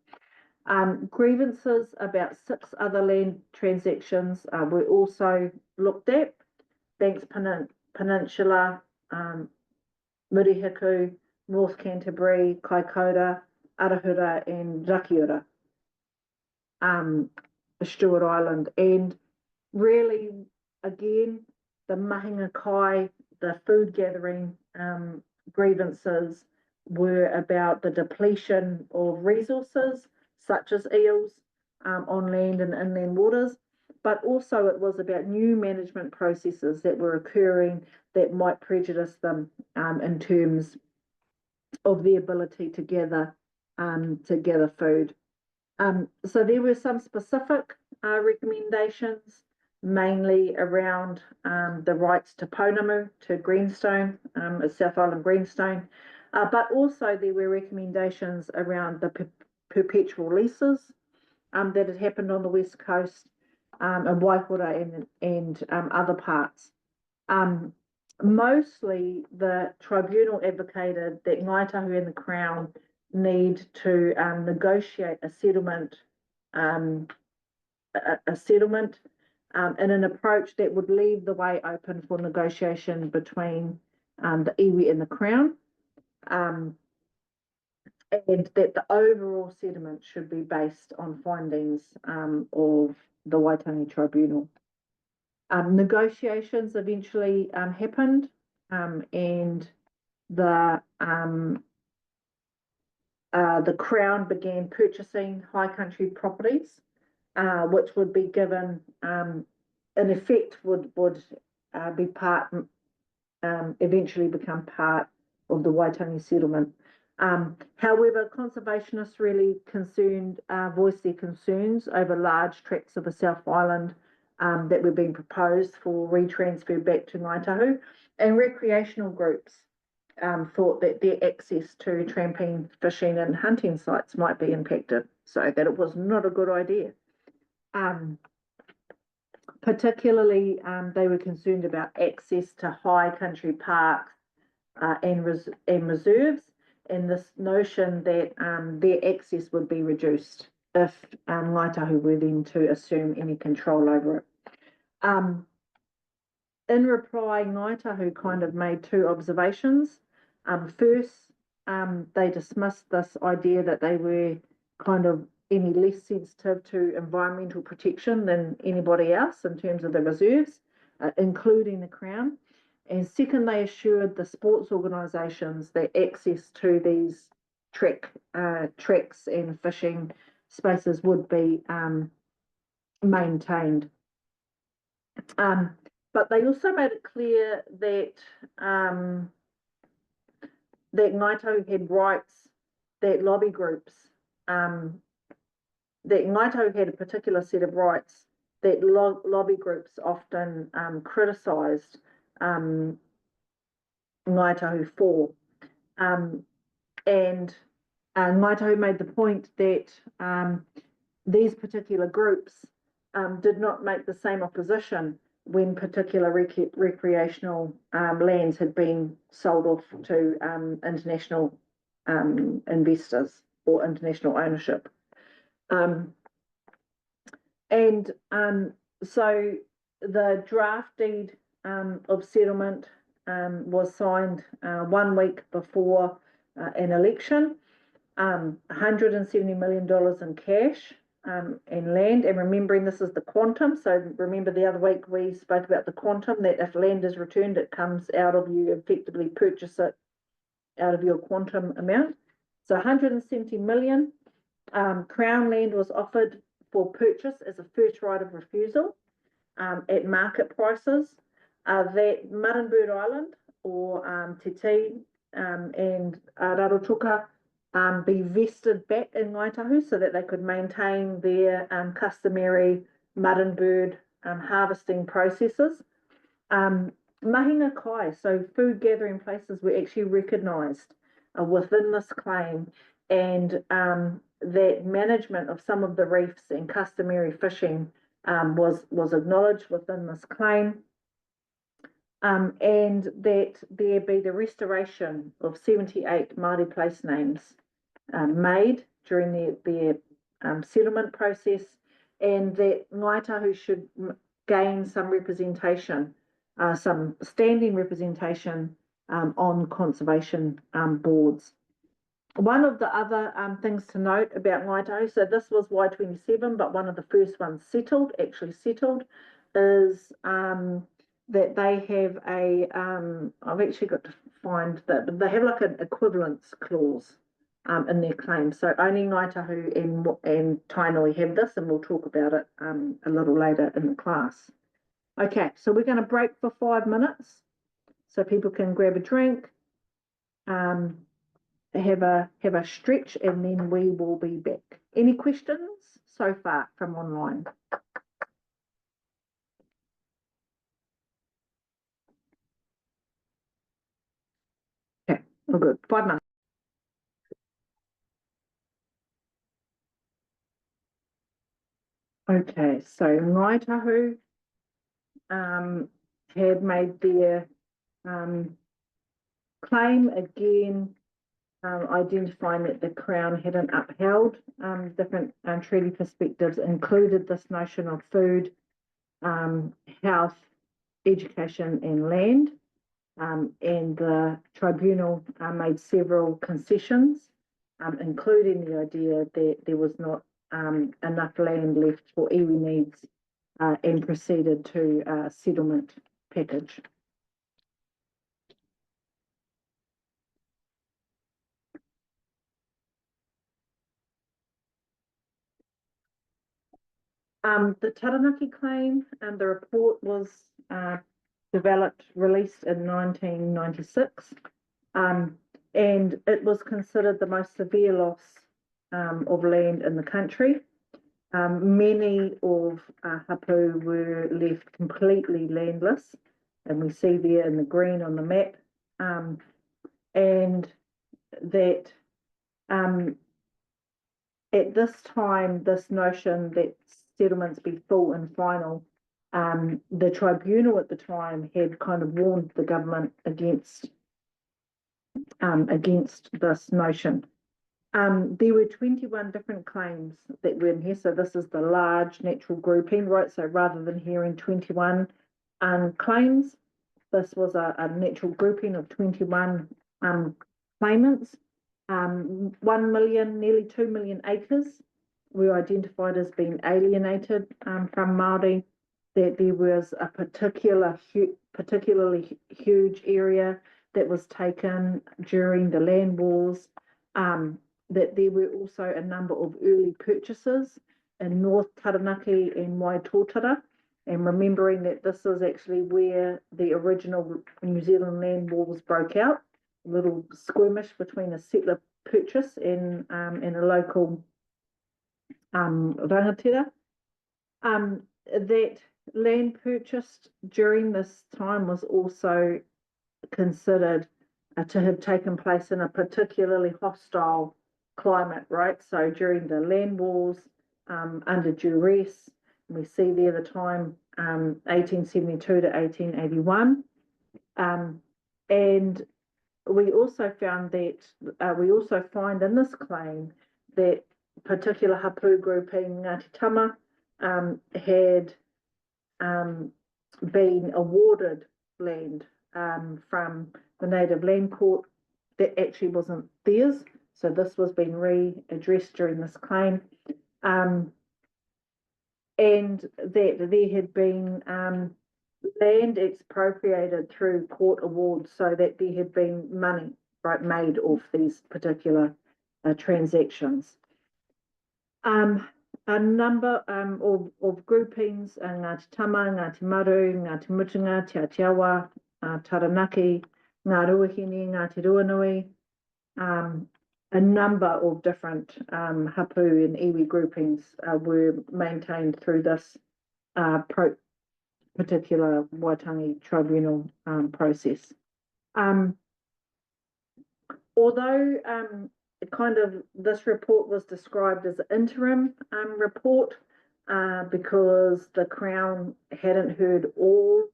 Grievances about 6 other land transactions were also looked at. Banks Peninsula, Murihiku, North Canterbury, Kaikoura, Arahura and Rakiura, Stewart Island. And really, again, the mahinga kai, the food gathering grievances were about the depletion of resources such as eels on land and inland waters, but also it was about new management processes that were occurring that might prejudice them in terms of the ability to gather food. So there were some specific recommendations, mainly around the rights to Pounamu, to greenstone, South Island greenstone, but also there were recommendations around the perpetual leases that had happened on the West Coast and Waipora and other parts. Mostly the tribunal advocated that Ngāi Tahu and the Crown need to negotiate a settlement in an approach that would leave the way open for negotiation between the iwi and the Crown, and that the overall settlement should be based on findings of the Waitangi Tribunal. Negotiations eventually happened, and the Crown began purchasing high country properties, which would be given, in effect, would be part, eventually become part of the Waitangi settlement. However, conservationists really voiced their concerns over large tracts of the South Island that were being proposed for retransfer back to Ngāi Tahu, and recreational groups thought that their access to tramping, fishing and hunting sites might be impacted, so that it was not a good idea. Particularly, they were concerned about access to high country parks and reserves, and this notion that their access would be reduced if Ngāi Tahu were then to assume any control over it. In reply, Ngāi Tahu kind of made 2 observations. First, they dismissed this idea that they were kind of any less sensitive to environmental protection than anybody else in terms of the reserves, including the Crown. And second, they assured the sports organisations that access to these tracks and fishing spaces would be maintained. But they also made it clear that that Ngāi Tahu had rights that lobby groups, that Ngāi Tahu had a particular set of rights that lobby groups often criticised Ngāi Tahu for. And Ngāi Tahu made the point that these particular groups did not make the same opposition when particular recreational lands had been sold off to international investors or international ownership. So the draft deed of settlement was signed 1 week before an election, $170 million in cash and land. And remembering this is the quantum, so remember the other week we spoke about the quantum, that if land is returned, it comes out of, you effectively purchase it out of your quantum amount. So 170 million. Crown land was offered for purchase as a first right of refusal at market prices. that Muddenbird Island or Te Tii and Rarotuka be vested back in Ngaitahu so that they could maintain their customary Muddenbird harvesting processes. Mahinga kai, so food gathering places, were actually recognised within this claim, and that management of some of the reefs and customary fishing was acknowledged within this claim, and that there be the restoration of 78 Māori place names made during their settlement process, and that Ngaitahu should gain some representation, some standing representation on conservation boards. One of the other things to note about Ngaitahu, so this was Y27, but one of the first ones actually settled, is that they have a, I've actually got to find that, but they have like an equivalence clause in their claim. So only Ngaitahu and Tainui have this, and we'll talk about it a little later in the class. Okay, so we're going to break for 5 minutes so people can grab a drink, have a stretch, and then we will be back. Any questions so far from online? Okay, we're good. 5 minutes. Okay, so Ngaitahu had made their claim again, identifying that the Crown hadn't upheld different treaty perspectives, included this notion of food, health, education and land, and the tribunal made several concessions, including the idea that there was not enough land left for iwi needs, and proceeded to a settlement package. The Taranaki claim, and the report was released in 1996, and it was considered the most severe loss of land in the country. Many of hapu were left completely landless, and we see there in the green on the map, and that at this time, this notion that settlements be full and final, the tribunal at the time had kind of warned the government against this notion. There were 21 different claims that were in here, so this is the large natural grouping, right? So rather than hearing 21 claims, this was a natural grouping of 21 claimants. 1 million, nearly 2 million acres were identified as being alienated from Māori, that there was a particularly huge area that was taken during the land wars, that there were also a number of early purchases in North Taranaki and Waitotara, and remembering that this is actually where the original New Zealand land wars broke out, a little skirmish between a settler purchase and a local rangatira. That land purchased during this time was also considered to have taken place in a particularly hostile climate, right? So during the land wars, under duress, we see there the time 1872 to 1881, and we also found that we also find in this claim that particular hapu grouping Ngāti Tama had been awarded land from the Native Land Court that actually wasn't theirs. So this was being readdressed during this claim, and that there had been land expropriated through court awards, so that there had been money, right, made off these particular transactions. a number of groupings, Ngāti Tama, Ngāti Maru, Ngāti Mutunga, Te Atiawa, Taranaki, Ngā Ruahine, Ngāti Ruanui, a number of different hapu and iwi groupings were maintained through this particular Waitangi Tribunal process. Although this report was described as an interim report because the Crown hadn't heard all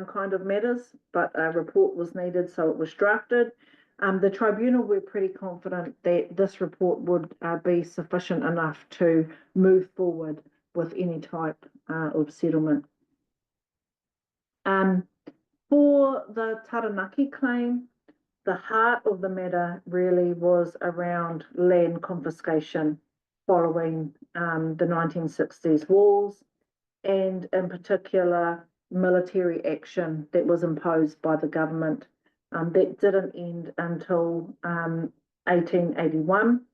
kind of matters, but a report was needed, so it was drafted. The tribunal were pretty confident that this report would be sufficient enough to move forward with any type of settlement. For the Taranaki claim, the heart of the matter really was around land confiscation following the 1960s wars, and in particular military action that was imposed by the government that didn't end until 1881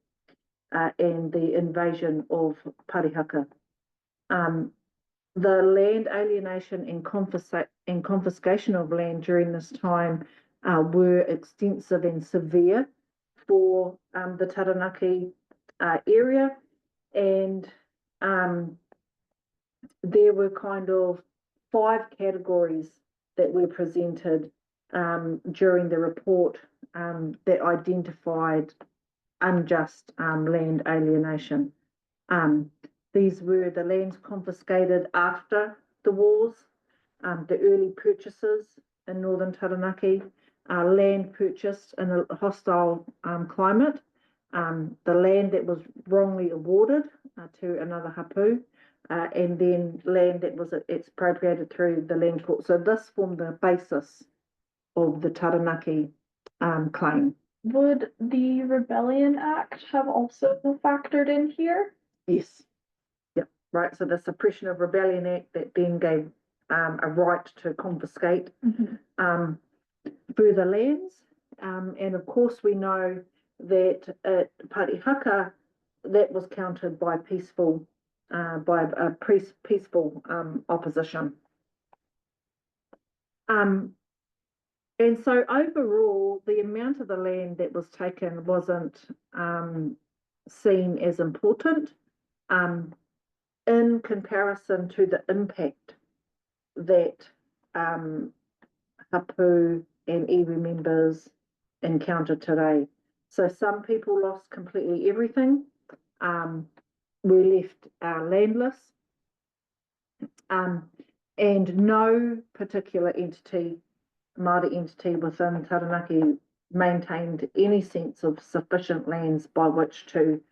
and the invasion of Parihaka. The land alienation and confiscation of land during this time were extensive and severe for the Taranaki area, and there were kind of 5 categories that were presented during the report that identified unjust land alienation. These were the lands confiscated after the wars, the early purchases in northern Taranaki, land purchased in a hostile climate, the land that was wrongly awarded to another hapu, and then land that was expropriated through the land court. So this formed the basis of the Taranaki claim.
Would the Rebellion Act have also factored in here?
Yes. Yep. Right. So the Suppression of Rebellion Act that then gave a right to confiscate further lands. And of course, we know that at Parihaka, that was countered by peaceful opposition. And so overall, the amount of the land that was taken wasn't seen as important in comparison to the impact that hapu and iwi members encountered today. So some people lost completely everything, were left landless, and no particular entity, Māori entity within Taranaki, maintained any sense of sufficient lands by which to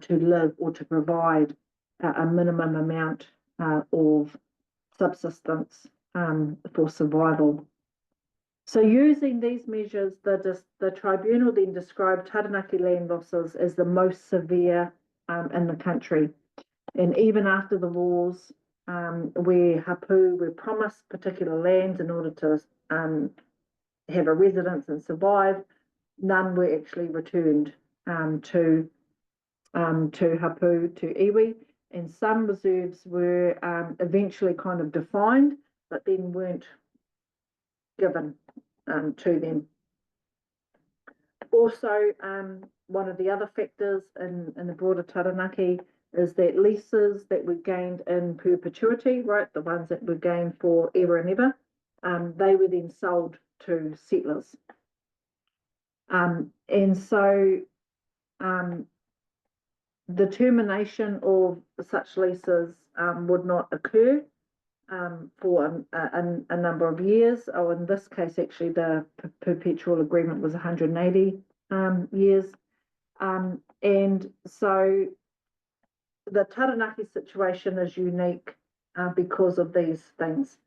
live or to provide a minimum amount of subsistence for survival. So using these measures, the tribunal then described Taranaki land losses as the most severe in the country. And even after the wars, where hapu were promised particular lands in order to have a residence and survive, none were actually returned to hapu, to iwi, and some reserves were eventually kind of defined, but then weren't given to them. Also, one of the other factors in the broader Taranaki is that leases that were gained in perpetuity, right, the ones that were gained for ever and ever, they were then sold to settlers. And so the termination of such leases would not occur for a number of years. Oh, in this case, actually, the perpetual agreement was 180 years. And so the Taranaki situation is unique because of these things.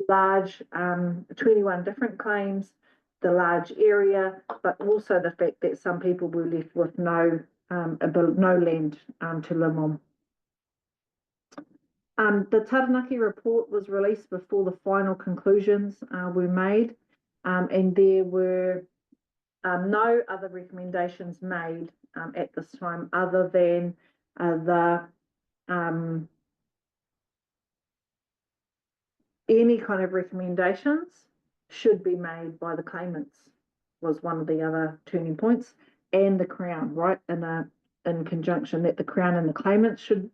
Large, 21 different claims, the large area, but also the fact that some people were left with no land to live on. The Taranaki report was released before the final conclusions were made, and there were no other recommendations made at this time other than the any kind of recommendations should be made by the claimants, was one of the other turning points, and the Crown, right? In conjunction, that the Crown and the claimants should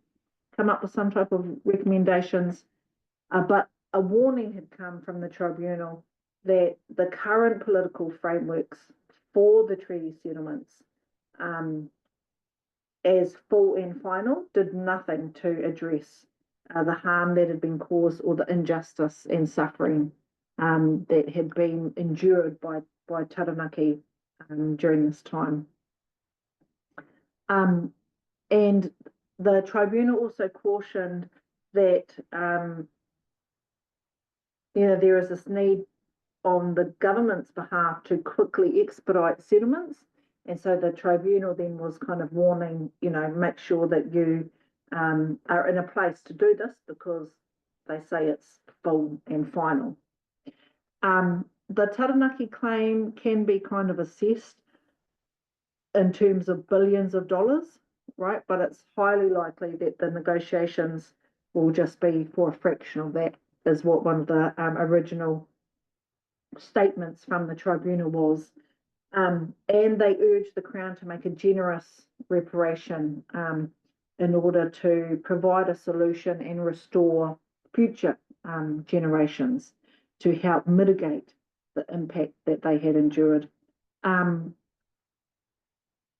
come up with some type of recommendations. But a warning had come from the tribunal that the current political frameworks for the treaty settlements, as full and final, did nothing to address the harm that had been caused or the injustice and suffering that had been endured by Taranaki during this time. And the tribunal also cautioned that there is this need on the government's behalf to quickly expedite settlements. And so the tribunal then was kind of warning, make sure that you are in a place to do this, because they say it's full and final. The Taranaki claim can be kind of assessed in terms of billions of dollars, right? But it's highly likely that the negotiations will just be for a fraction of that, is what one of the original statements from the tribunal was. And they urged the Crown to make a generous reparation in order to provide a solution and restore future generations to help mitigate the impact that they had endured.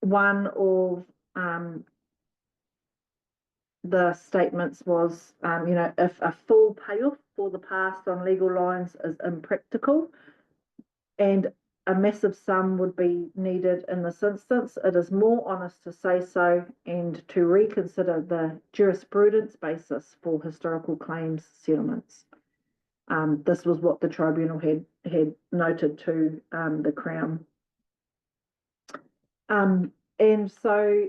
One of the statements was, if a full payoff for the past on legal lines is impractical and a massive sum would be needed in this instance, it is more honest to say so and to reconsider the jurisprudence basis for historical claims settlements. This was what the tribunal had noted to the Crown. And so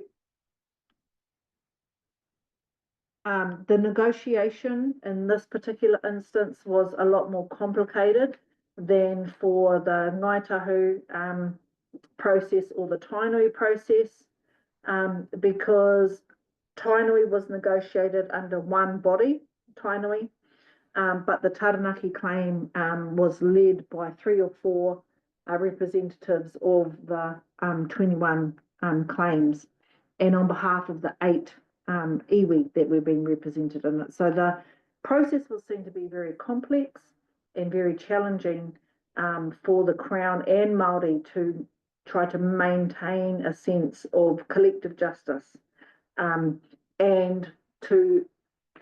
the negotiation in this particular instance was a lot more complicated than for the Ngāi Tahu process or the Tainui process, because Tainui was negotiated under one body, Tainui, but the Taranaki claim was led by 3 or 4 representatives of the 21 claims, and on behalf of the 8 iwi that were being represented in it. So the process was seen to be very complex and very challenging for the Crown and Māori to try to maintain a sense of collective justice and to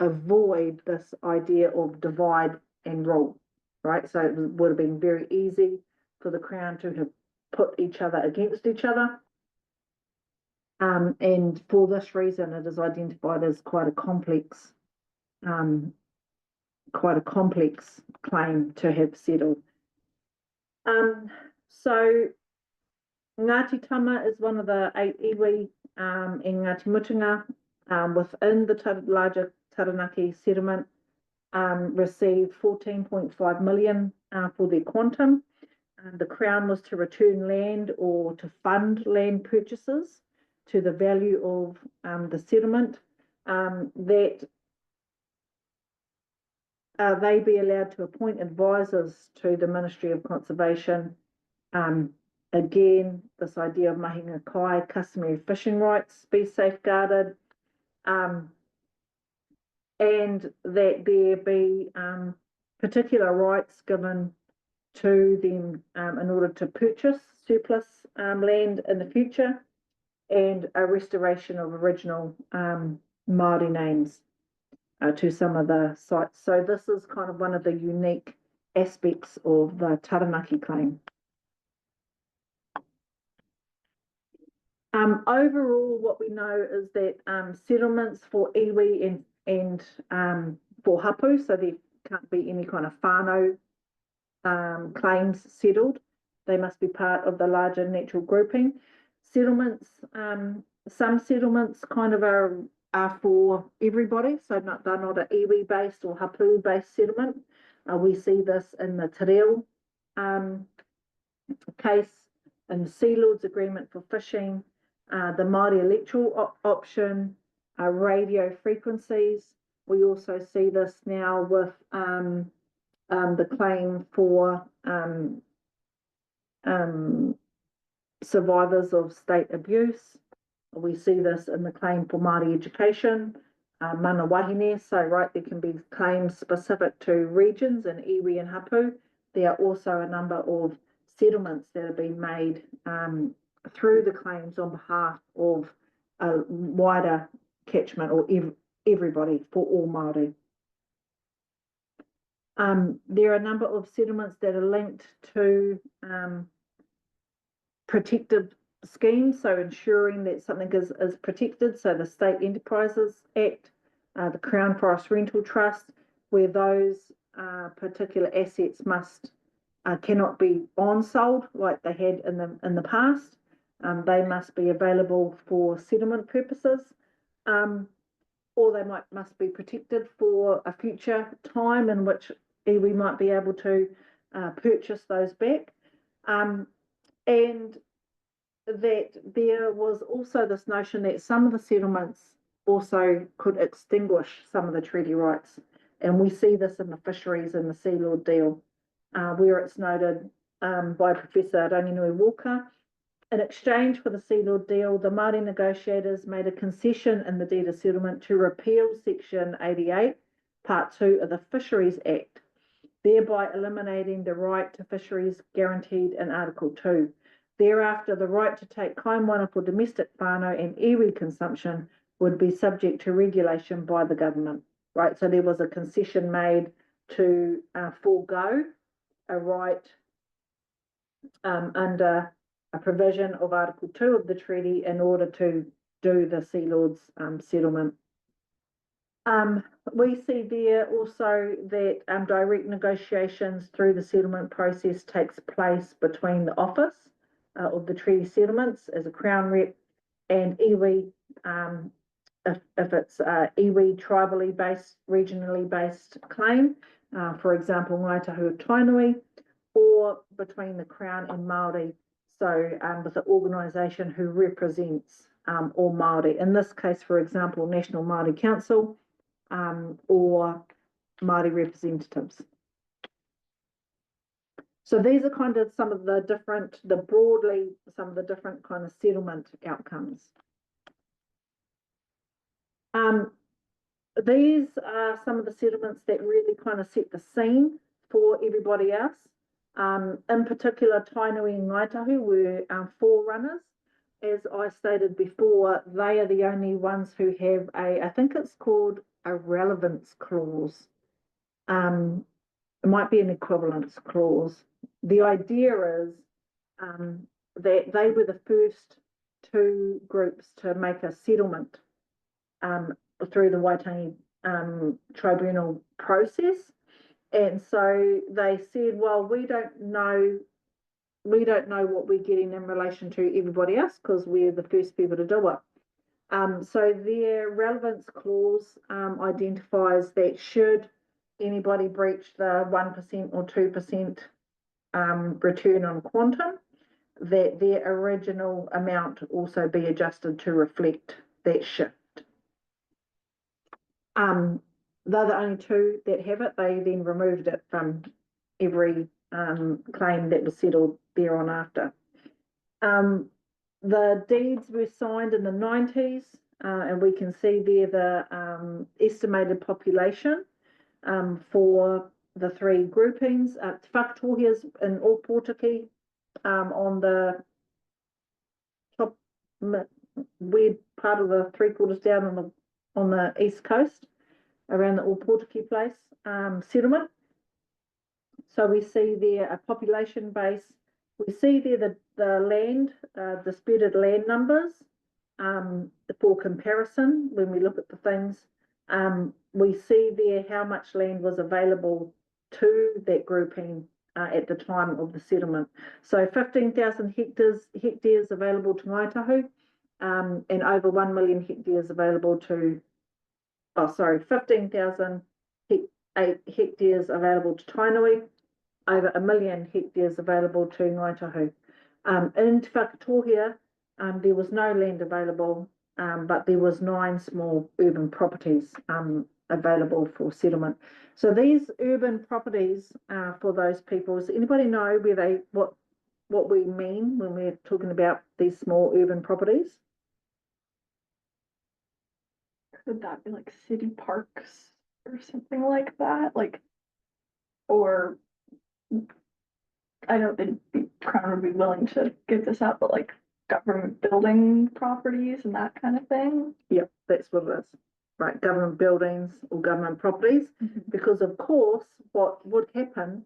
avoid this idea of divide and rule, right? So it would have been very easy for the Crown to have put each other against each other. And for this reason, it is identified as quite a complex claim to have settled. So Ngāti Tama is one of the 8 iwi in Ngāti Mutunga within the larger Taranaki settlement, received 14.5 million for their quantum. The Crown was to return land or to fund land purchases to the value of the settlement, that they be allowed to appoint advisors to the Ministry of Conservation. Again, this idea of mahinga kai, customary fishing rights, be safeguarded, and that there be particular rights given to them in order to purchase surplus land in the future, and a restoration of original Māori names to some of the sites. So this is kind of one of the unique aspects of the Taranaki claim. Overall, what we know is that settlements for iwi and for hapu, so there can't be any kind of whānau claims settled. They must be part of the larger natural grouping. Settlements, some settlements kind of are for everybody, so they're not an iwi-based or hapu-based settlement. We see this in the Te Reo case, in the Sea Lords Agreement for fishing, the Māori electoral option, radio frequencies. We also see this now with the claim for survivors of state abuse. We see this in the claim for Māori education, mana wahine. So, right, there can be claims specific to regions in iwi and hapu. There are also a number of settlements that have been made through the claims on behalf of a wider catchment or everybody, for all Māori. There are a number of settlements that are linked to protective schemes, so ensuring that something is protected. So the State Enterprises Act, the Crown Forest Rental Trust, where those particular assets cannot be on-sold like they had in the past. They must be available for settlement purposes, or they must be protected for a future time in which we might be able to purchase those back. And that there was also this notion that some of the settlements also could extinguish some of the treaty rights. And we see this in the fisheries and the Sealord deal, where it's noted by Professor Ranginui Walker. In exchange for the Sealord deal, the Māori negotiators made a concession in the deed of settlement to repeal Section 88, Part 2 of the Fisheries Act, thereby eliminating the right to fisheries guaranteed in Article 2. Thereafter, the right to take kaimwana for domestic whānau and iwi consumption would be subject to regulation by the government. Right, so there was a concession made to forego a right under a provision of Article 2 of the treaty in order to do the Sea Lords settlement. We see there also that direct negotiations through the settlement process takes place between the office of the treaty settlements as a Crown rep and iwi, if it's iwi tribally based, regionally based claim, for example, Ngāi Tahu of Tainui, or between the Crown and Māori, so with an organisation who represents all Māori. In this case, for example, National Māori Council or Māori representatives. So these are kind of some of the different, some of the different kind of settlement outcomes. These are some of the settlements that really kind of set the scene for everybody else. In particular, Tainui and Ngāi Tahu were forerunners. As I stated before, they are the only ones who have I think it's called a relevance clause. It might be an equivalence clause. The idea is that they were the first two groups to make a settlement through the Waitangi tribunal process. And so they said, well, we don't know what we're getting in relation to everybody else because we're the first people to do it. So their relevance clause identifies that should anybody breach the 1% or 2% return on quantum, that their original amount also be adjusted to reflect that shift. They're the only two that have it. They then removed it from every claim that was settled thereafter. The deeds were signed in the 90s, and we can see there the estimated population for the three groupings. Whakatohia's in Ōpōtiki on the top weird part of the 3/4 down on the east coast, around the Ōpōtiki place settlement. So we see there a population base. We see there the land, disputed land numbers for comparison when we look at the things. We see there how much land was available to that grouping at the time of the settlement. So 15,000 hectares available to Ngāi Tahu, and over 1 million hectares available to 15,000 hectares available to Tainui, over 1 million hectares available to Ngāi Tahu. In Te Whakatohia, there was no land available but there was 9 small urban properties available for settlement. So these urban properties for those people, does anybody know where they what we mean when we're talking about these small urban properties?
Could that be like city parks or something like that? Like, or I know Crown would be willing to give this out, but like government building properties and that kind of thing.
Yep, that's what it is. Right, government buildings or government properties, because of course, what would happen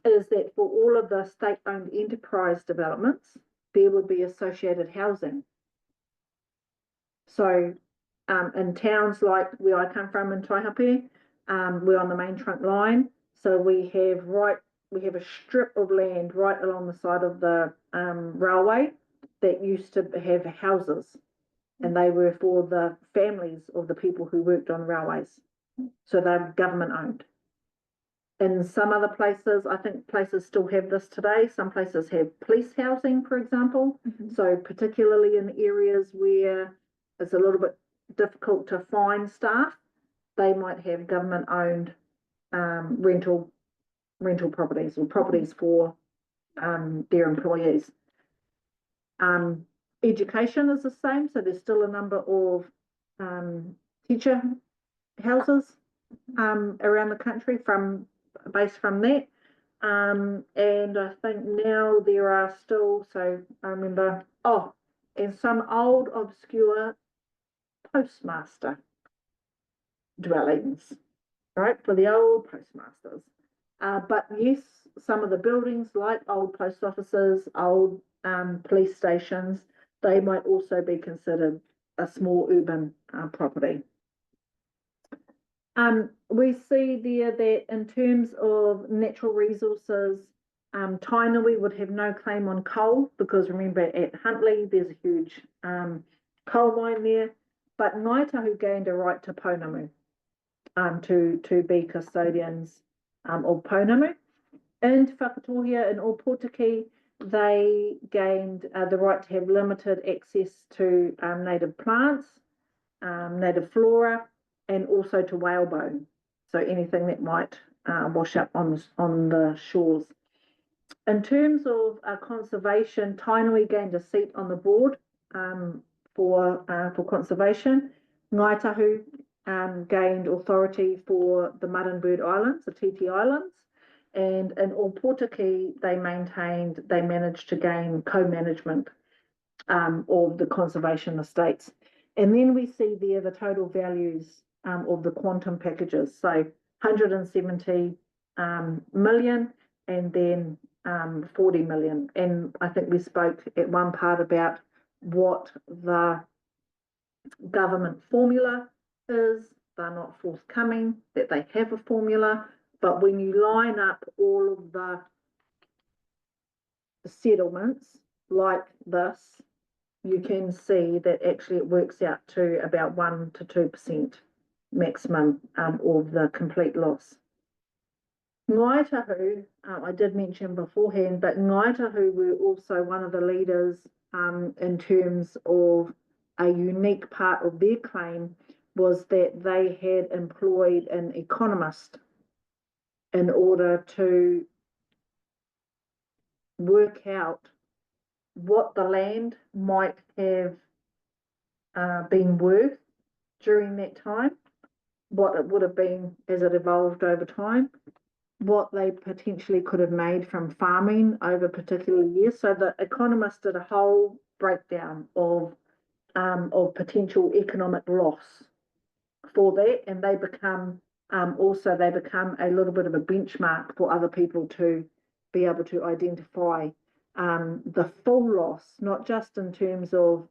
is that for all of the state-owned enterprise developments, there would be associated housing. So in towns like where I come from in Taihape, we're on the main trunk line. So we have a strip of land right along the side of the railway that used to have houses, and they were for the families of the people who worked on railways. So they're government owned. In some other places, I think places still have this today. Some places have police housing, for example. So particularly in areas where it's a little bit difficult to find staff, they might have government owned rental properties or properties for their employees. Education is the same, so there's still a number of teacher houses around the country based from that. And I think now there are still, so I remember, and some old obscure postmaster dwellings, right, for the old postmasters. But yes, some of the buildings like old post offices, old police stations, they might also be considered a small urban property. We see there that in terms of natural resources, Tainui would have no claim on coal because remember at Huntly there's a huge coal mine there, but Ngāi Tahu gained a right to Pounamu to be custodians of Pounamu. In Whakatohea and Opotiki, they gained the right to have limited access to native plants, native flora, and also to whalebone. So anything that might wash up on the shores. In terms of conservation, Tainui gained a seat on the board for conservation. Ngāi Tahu gained authority for the Mud and Bird Islands, the Titi Islands, and in Opotiki they managed to gain co-management of the conservation estates. And then we see there the total values of the quantum packages, so 170 million and then 40 million. And I think we spoke at one part about what the government formula is. They're not forthcoming that they have a formula, but when you line up all of the settlements like this, you can see that actually it works out to about 1 to 2% maximum of the complete loss. Ngāi Tahu, I did mention beforehand, but Ngāi Tahu were also one of the leaders in terms of a unique part of their claim was that they had employed an economist in order to work out what the land might have been worth during that time, what it would have been as it evolved over time, what they potentially could have made from farming over particular years. So the economists did a whole breakdown of potential economic loss for that, and they become a little bit of a benchmark for other people to be able to identify the full loss, not just in terms of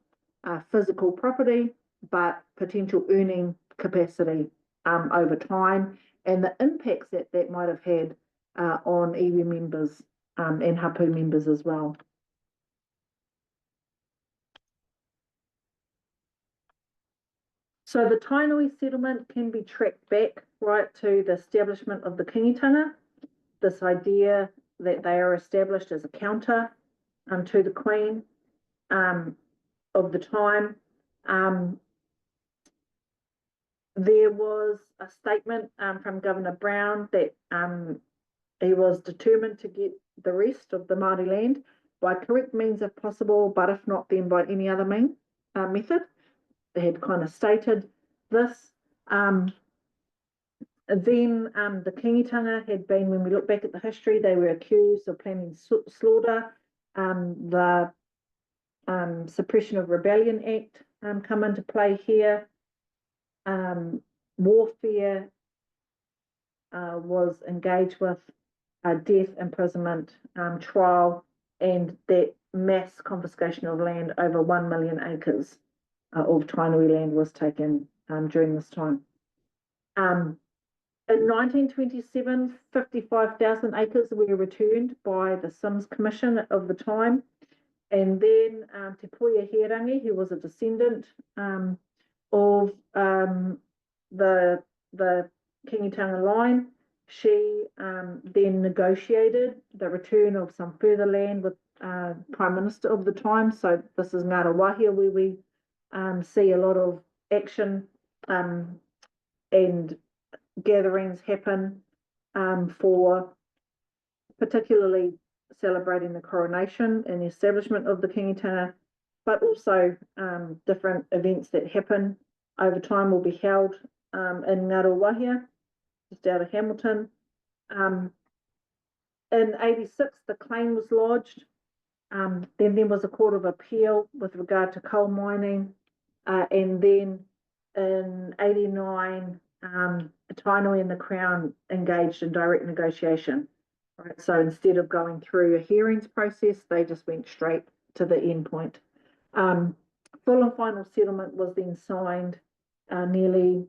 physical property, but potential earning capacity over time, and the impacts that might have had on iwi members and hapu members as well. So the Tainui settlement can be tracked back right to the establishment of the kingitanga, this idea that they are established as a counter to the Queen. of the time. There was a statement from Governor Brown that he was determined to get the rest of the Māori land by correct means if possible, but if not, then by any other method. They had kind of stated this. Then the Kingitanga had been, when we look back at the history, they were accused of planning slaughter. The Suppression of Rebellion Act come into play here. Warfare was engaged with death, imprisonment, trial, and that mass confiscation of land over 1 million acres of Tainui land was taken during this time. In 1927, 55,000 acres were returned by the Sims Commission of the time. And then Te Puia Herangi, who was a descendant of the Kingitanga line, she then negotiated the return of some further land with Prime Minister of the time. So this is Ngāra Wahia, where we see a lot of action and gatherings happen for particularly celebrating the coronation and the establishment of the Kingitanga, but also different events that happen over time will be held in Ngāra Wahia, just out of Hamilton. In 86, the claim was lodged. Then there was a court of appeal with regard to coal mining. And then in 89, Tainui and the Crown engaged in direct negotiation. Right? So instead of going through a hearings process, they just went straight to the end point. Full and final settlement was then signed nearly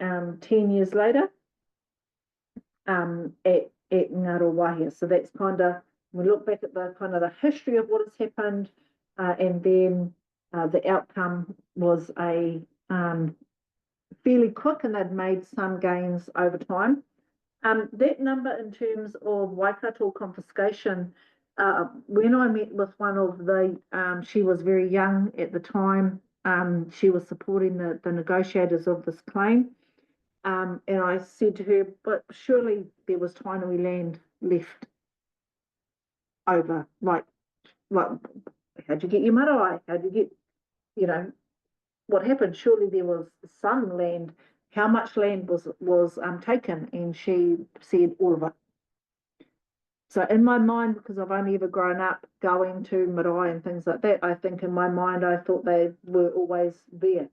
10 years later at Ngāra Wahia. So that's kind of, we look back at the kind of the history of what has happened, and then the outcome was a fairly quick, and they'd made some gains over time. That number in terms of Waikato confiscation, when I met with one of the, she was very young at the time, she was supporting the negotiators of this claim. And I said to her, but surely there was Tainui land left over, like how'd you get your marae? How'd you get, what happened? Surely there was some land. How much land was taken? And she said all of it. So in my mind, because I've only ever grown up going to marae and things like that, I think in my mind I thought they were always there.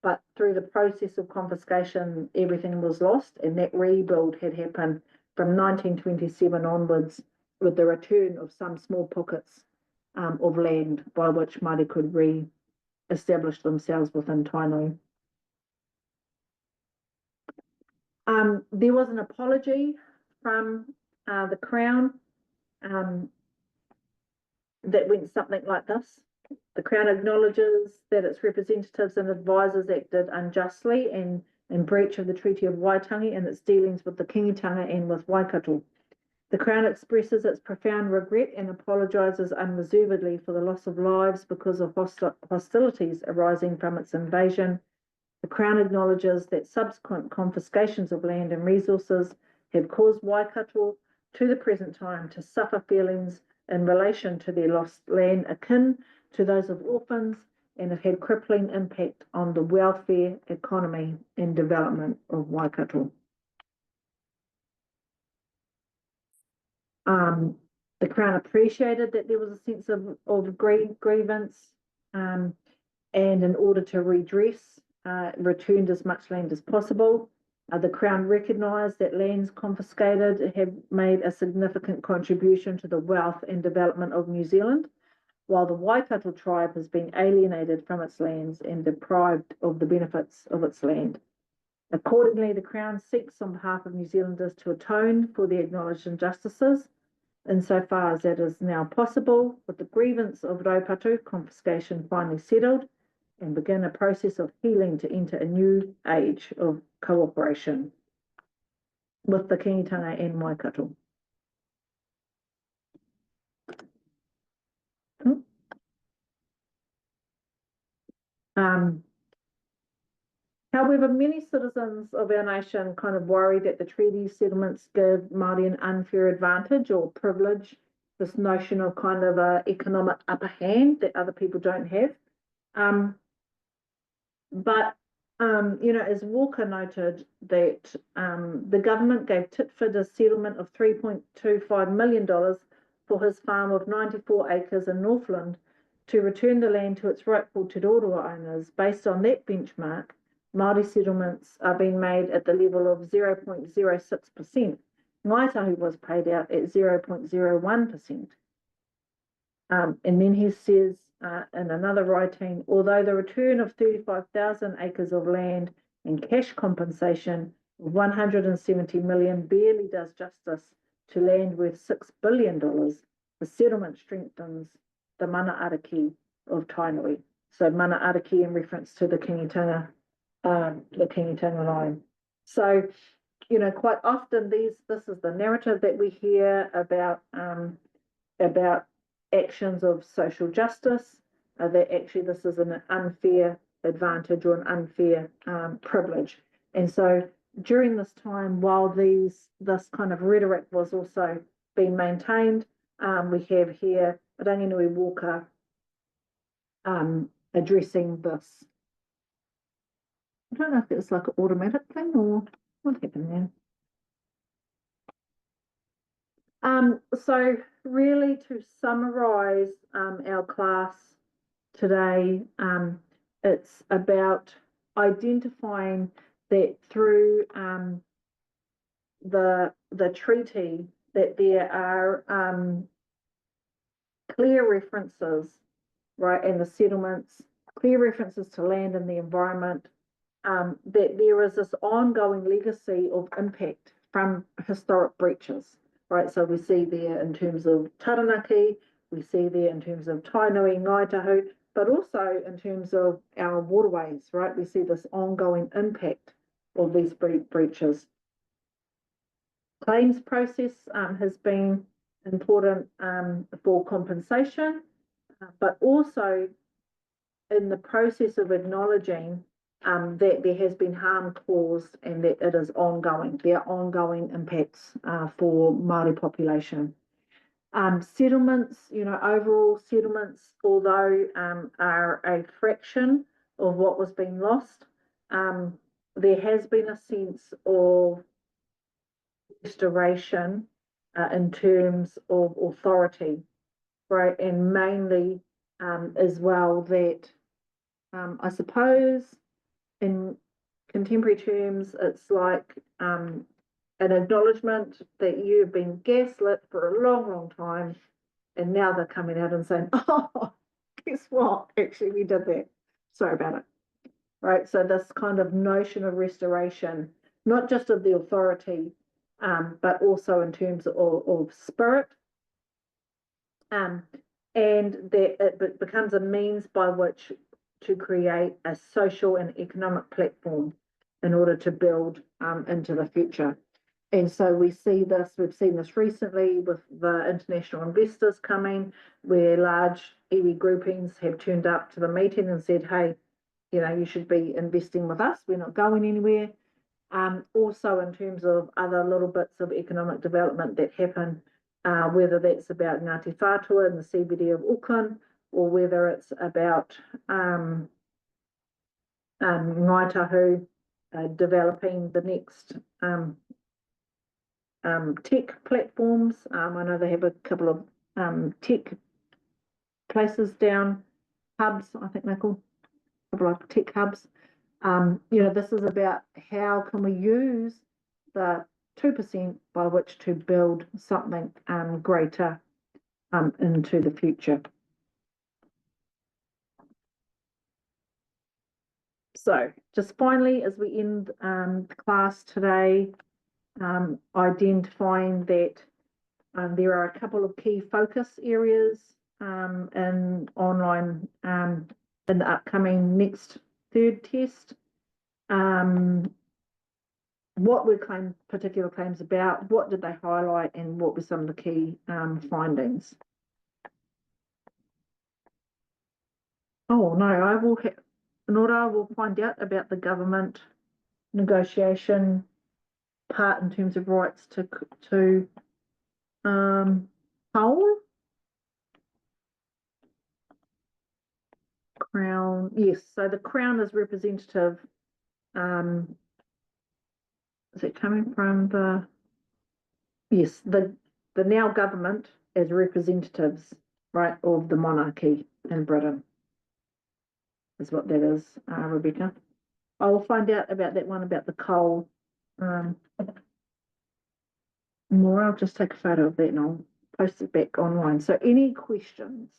But through the process of confiscation, everything was lost, and that rebuild had happened from 1927 onwards, with the return of some small pockets of land by which Māori could re-establish themselves within Tainui. There was an apology from the Crown that went something like this. The Crown acknowledges that its representatives and advisors acted unjustly and in breach of the Treaty of Waitangi and its dealings with the Kingitanga and with Waikato. The Crown expresses its profound regret and apologises unreservedly for the loss of lives because of hostilities arising from its invasion. The Crown acknowledges that subsequent confiscations of land and resources have caused Waikato to the present time to suffer feelings in relation to their lost land akin to those of orphans, and have had crippling impact on the welfare, economy and development of Waikato. The Crown appreciated that there was a sense of grievance, and in order to redress, returned as much land as possible. The Crown recognised that lands confiscated have made a significant contribution to the wealth and development of New Zealand, while the Waikato tribe has been alienated from its lands and deprived of the benefits of its land. Accordingly, the Crown seeks on behalf of New Zealanders to atone for the acknowledged injustices, insofar as that is now possible, with the grievance of Raupatu confiscation finally settled, and begin a process of healing to enter a new age of cooperation with the Kingitanga and Waikato. However, many citizens of our nation kind of worry that the treaty settlements give Māori an unfair advantage or privilege, this notion of kind of a economic upper hand that other people don't have. As Walker noted, that the government gave Titford a settlement of $3.25 million for his farm of 94 acres in Northland to return the land to its rightful Te Rōrua owners. Based on that benchmark, Māori settlements are being made at the level of 0.06%. Ngaitahu was paid out at 0.01%. And then he says in another writing, although the return of 35,000 acres of land and cash compensation of 170 million barely does justice to land worth $6 billion, the settlement strengthens the mana ariki of Tainui. So mana ariki in reference to the Kingitanga line. So, quite often this is the narrative that we hear about actions of social justice, that actually this is an unfair advantage or an unfair privilege. And so during this time, while this kind of rhetoric was also being maintained, we have here Ranginui Walker addressing this. I don't know if it's like an automatic thing or what happened there. So really to summarise our class today, it's about identifying that through the treaty that there are clear references, right, and the settlements, clear references to land and the environment, that there is this ongoing legacy of impact from historic breaches. Right, so we see there in terms of Taranaki, we see there in terms of Tainui, Ngaitahu, but also in terms of our waterways, right? We see this ongoing impact of these breaches. Claims process has been important for compensation, but also in the process of acknowledging that there has been harm caused and that it is ongoing. There are ongoing impacts for Māori population. Settlements, overall settlements, although are a fraction of what was being lost, there has been a sense of restoration in terms of authority, right? And mainly as well that I suppose in contemporary terms, it's like an acknowledgement that you've been gaslit for a long, long time, and now they're coming out and saying, oh, guess what? Actually, we did that. Sorry about it. Right, so this kind of notion of restoration, not just of the authority, but also in terms of spirit, and that it becomes a means by which to create a social and economic platform in order to build into the future. And so we see this, we've seen this recently with the international investors coming, where large iwi groupings have turned up to the meeting and said, hey, you should be investing with us, we're not going anywhere. Also in terms of other little bits of economic development that happen, whether that's about Ngāti Whātua in the CBD of Auckland, or whether it's about Ngaitahu developing the next tech platforms. I know they have a couple of tech places down, hubs, I think they're called, a couple of tech hubs. This is about how can we use the 2% by which to build something greater into the future. So just finally, as we end the class today, identifying that there are a couple of key focus areas in online in the upcoming next third test. What were particular claims about? What did they highlight, and what were some of the key findings? Oh no, I will have. Nora will find out about the government negotiation part in terms of rights to coal. Crown, yes, so the Crown is representative. Is it coming from yes, the now government as representatives, right, of the monarchy in Britain. Is what that is, Rebecca. I will find out about that one about the coal. More, I'll just take a photo of that and I'll post it back online. So any questions?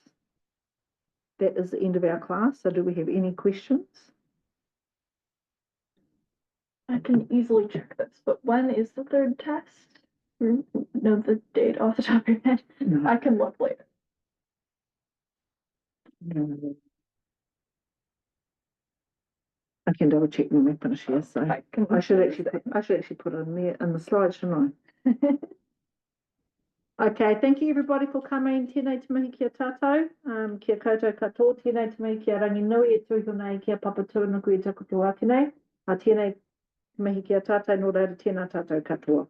That is the end of our class. So do we have any questions?
I can easily check this, but when is the third test? Know the date off the top of your head.
No.
I can look later.
No. I can double check when we finish here. So I should actually put it in there in the slide, shouldn't I? Okay, thank you everybody for coming. Tēnei te mihi kia tātou. Kia koutou katoa. Tēnei te mihi kia rangi nui e tūho nei kia papatū nuku e taku te wākinei. A tēnei te mihi kia tātou no reira tēnā tātou katoa.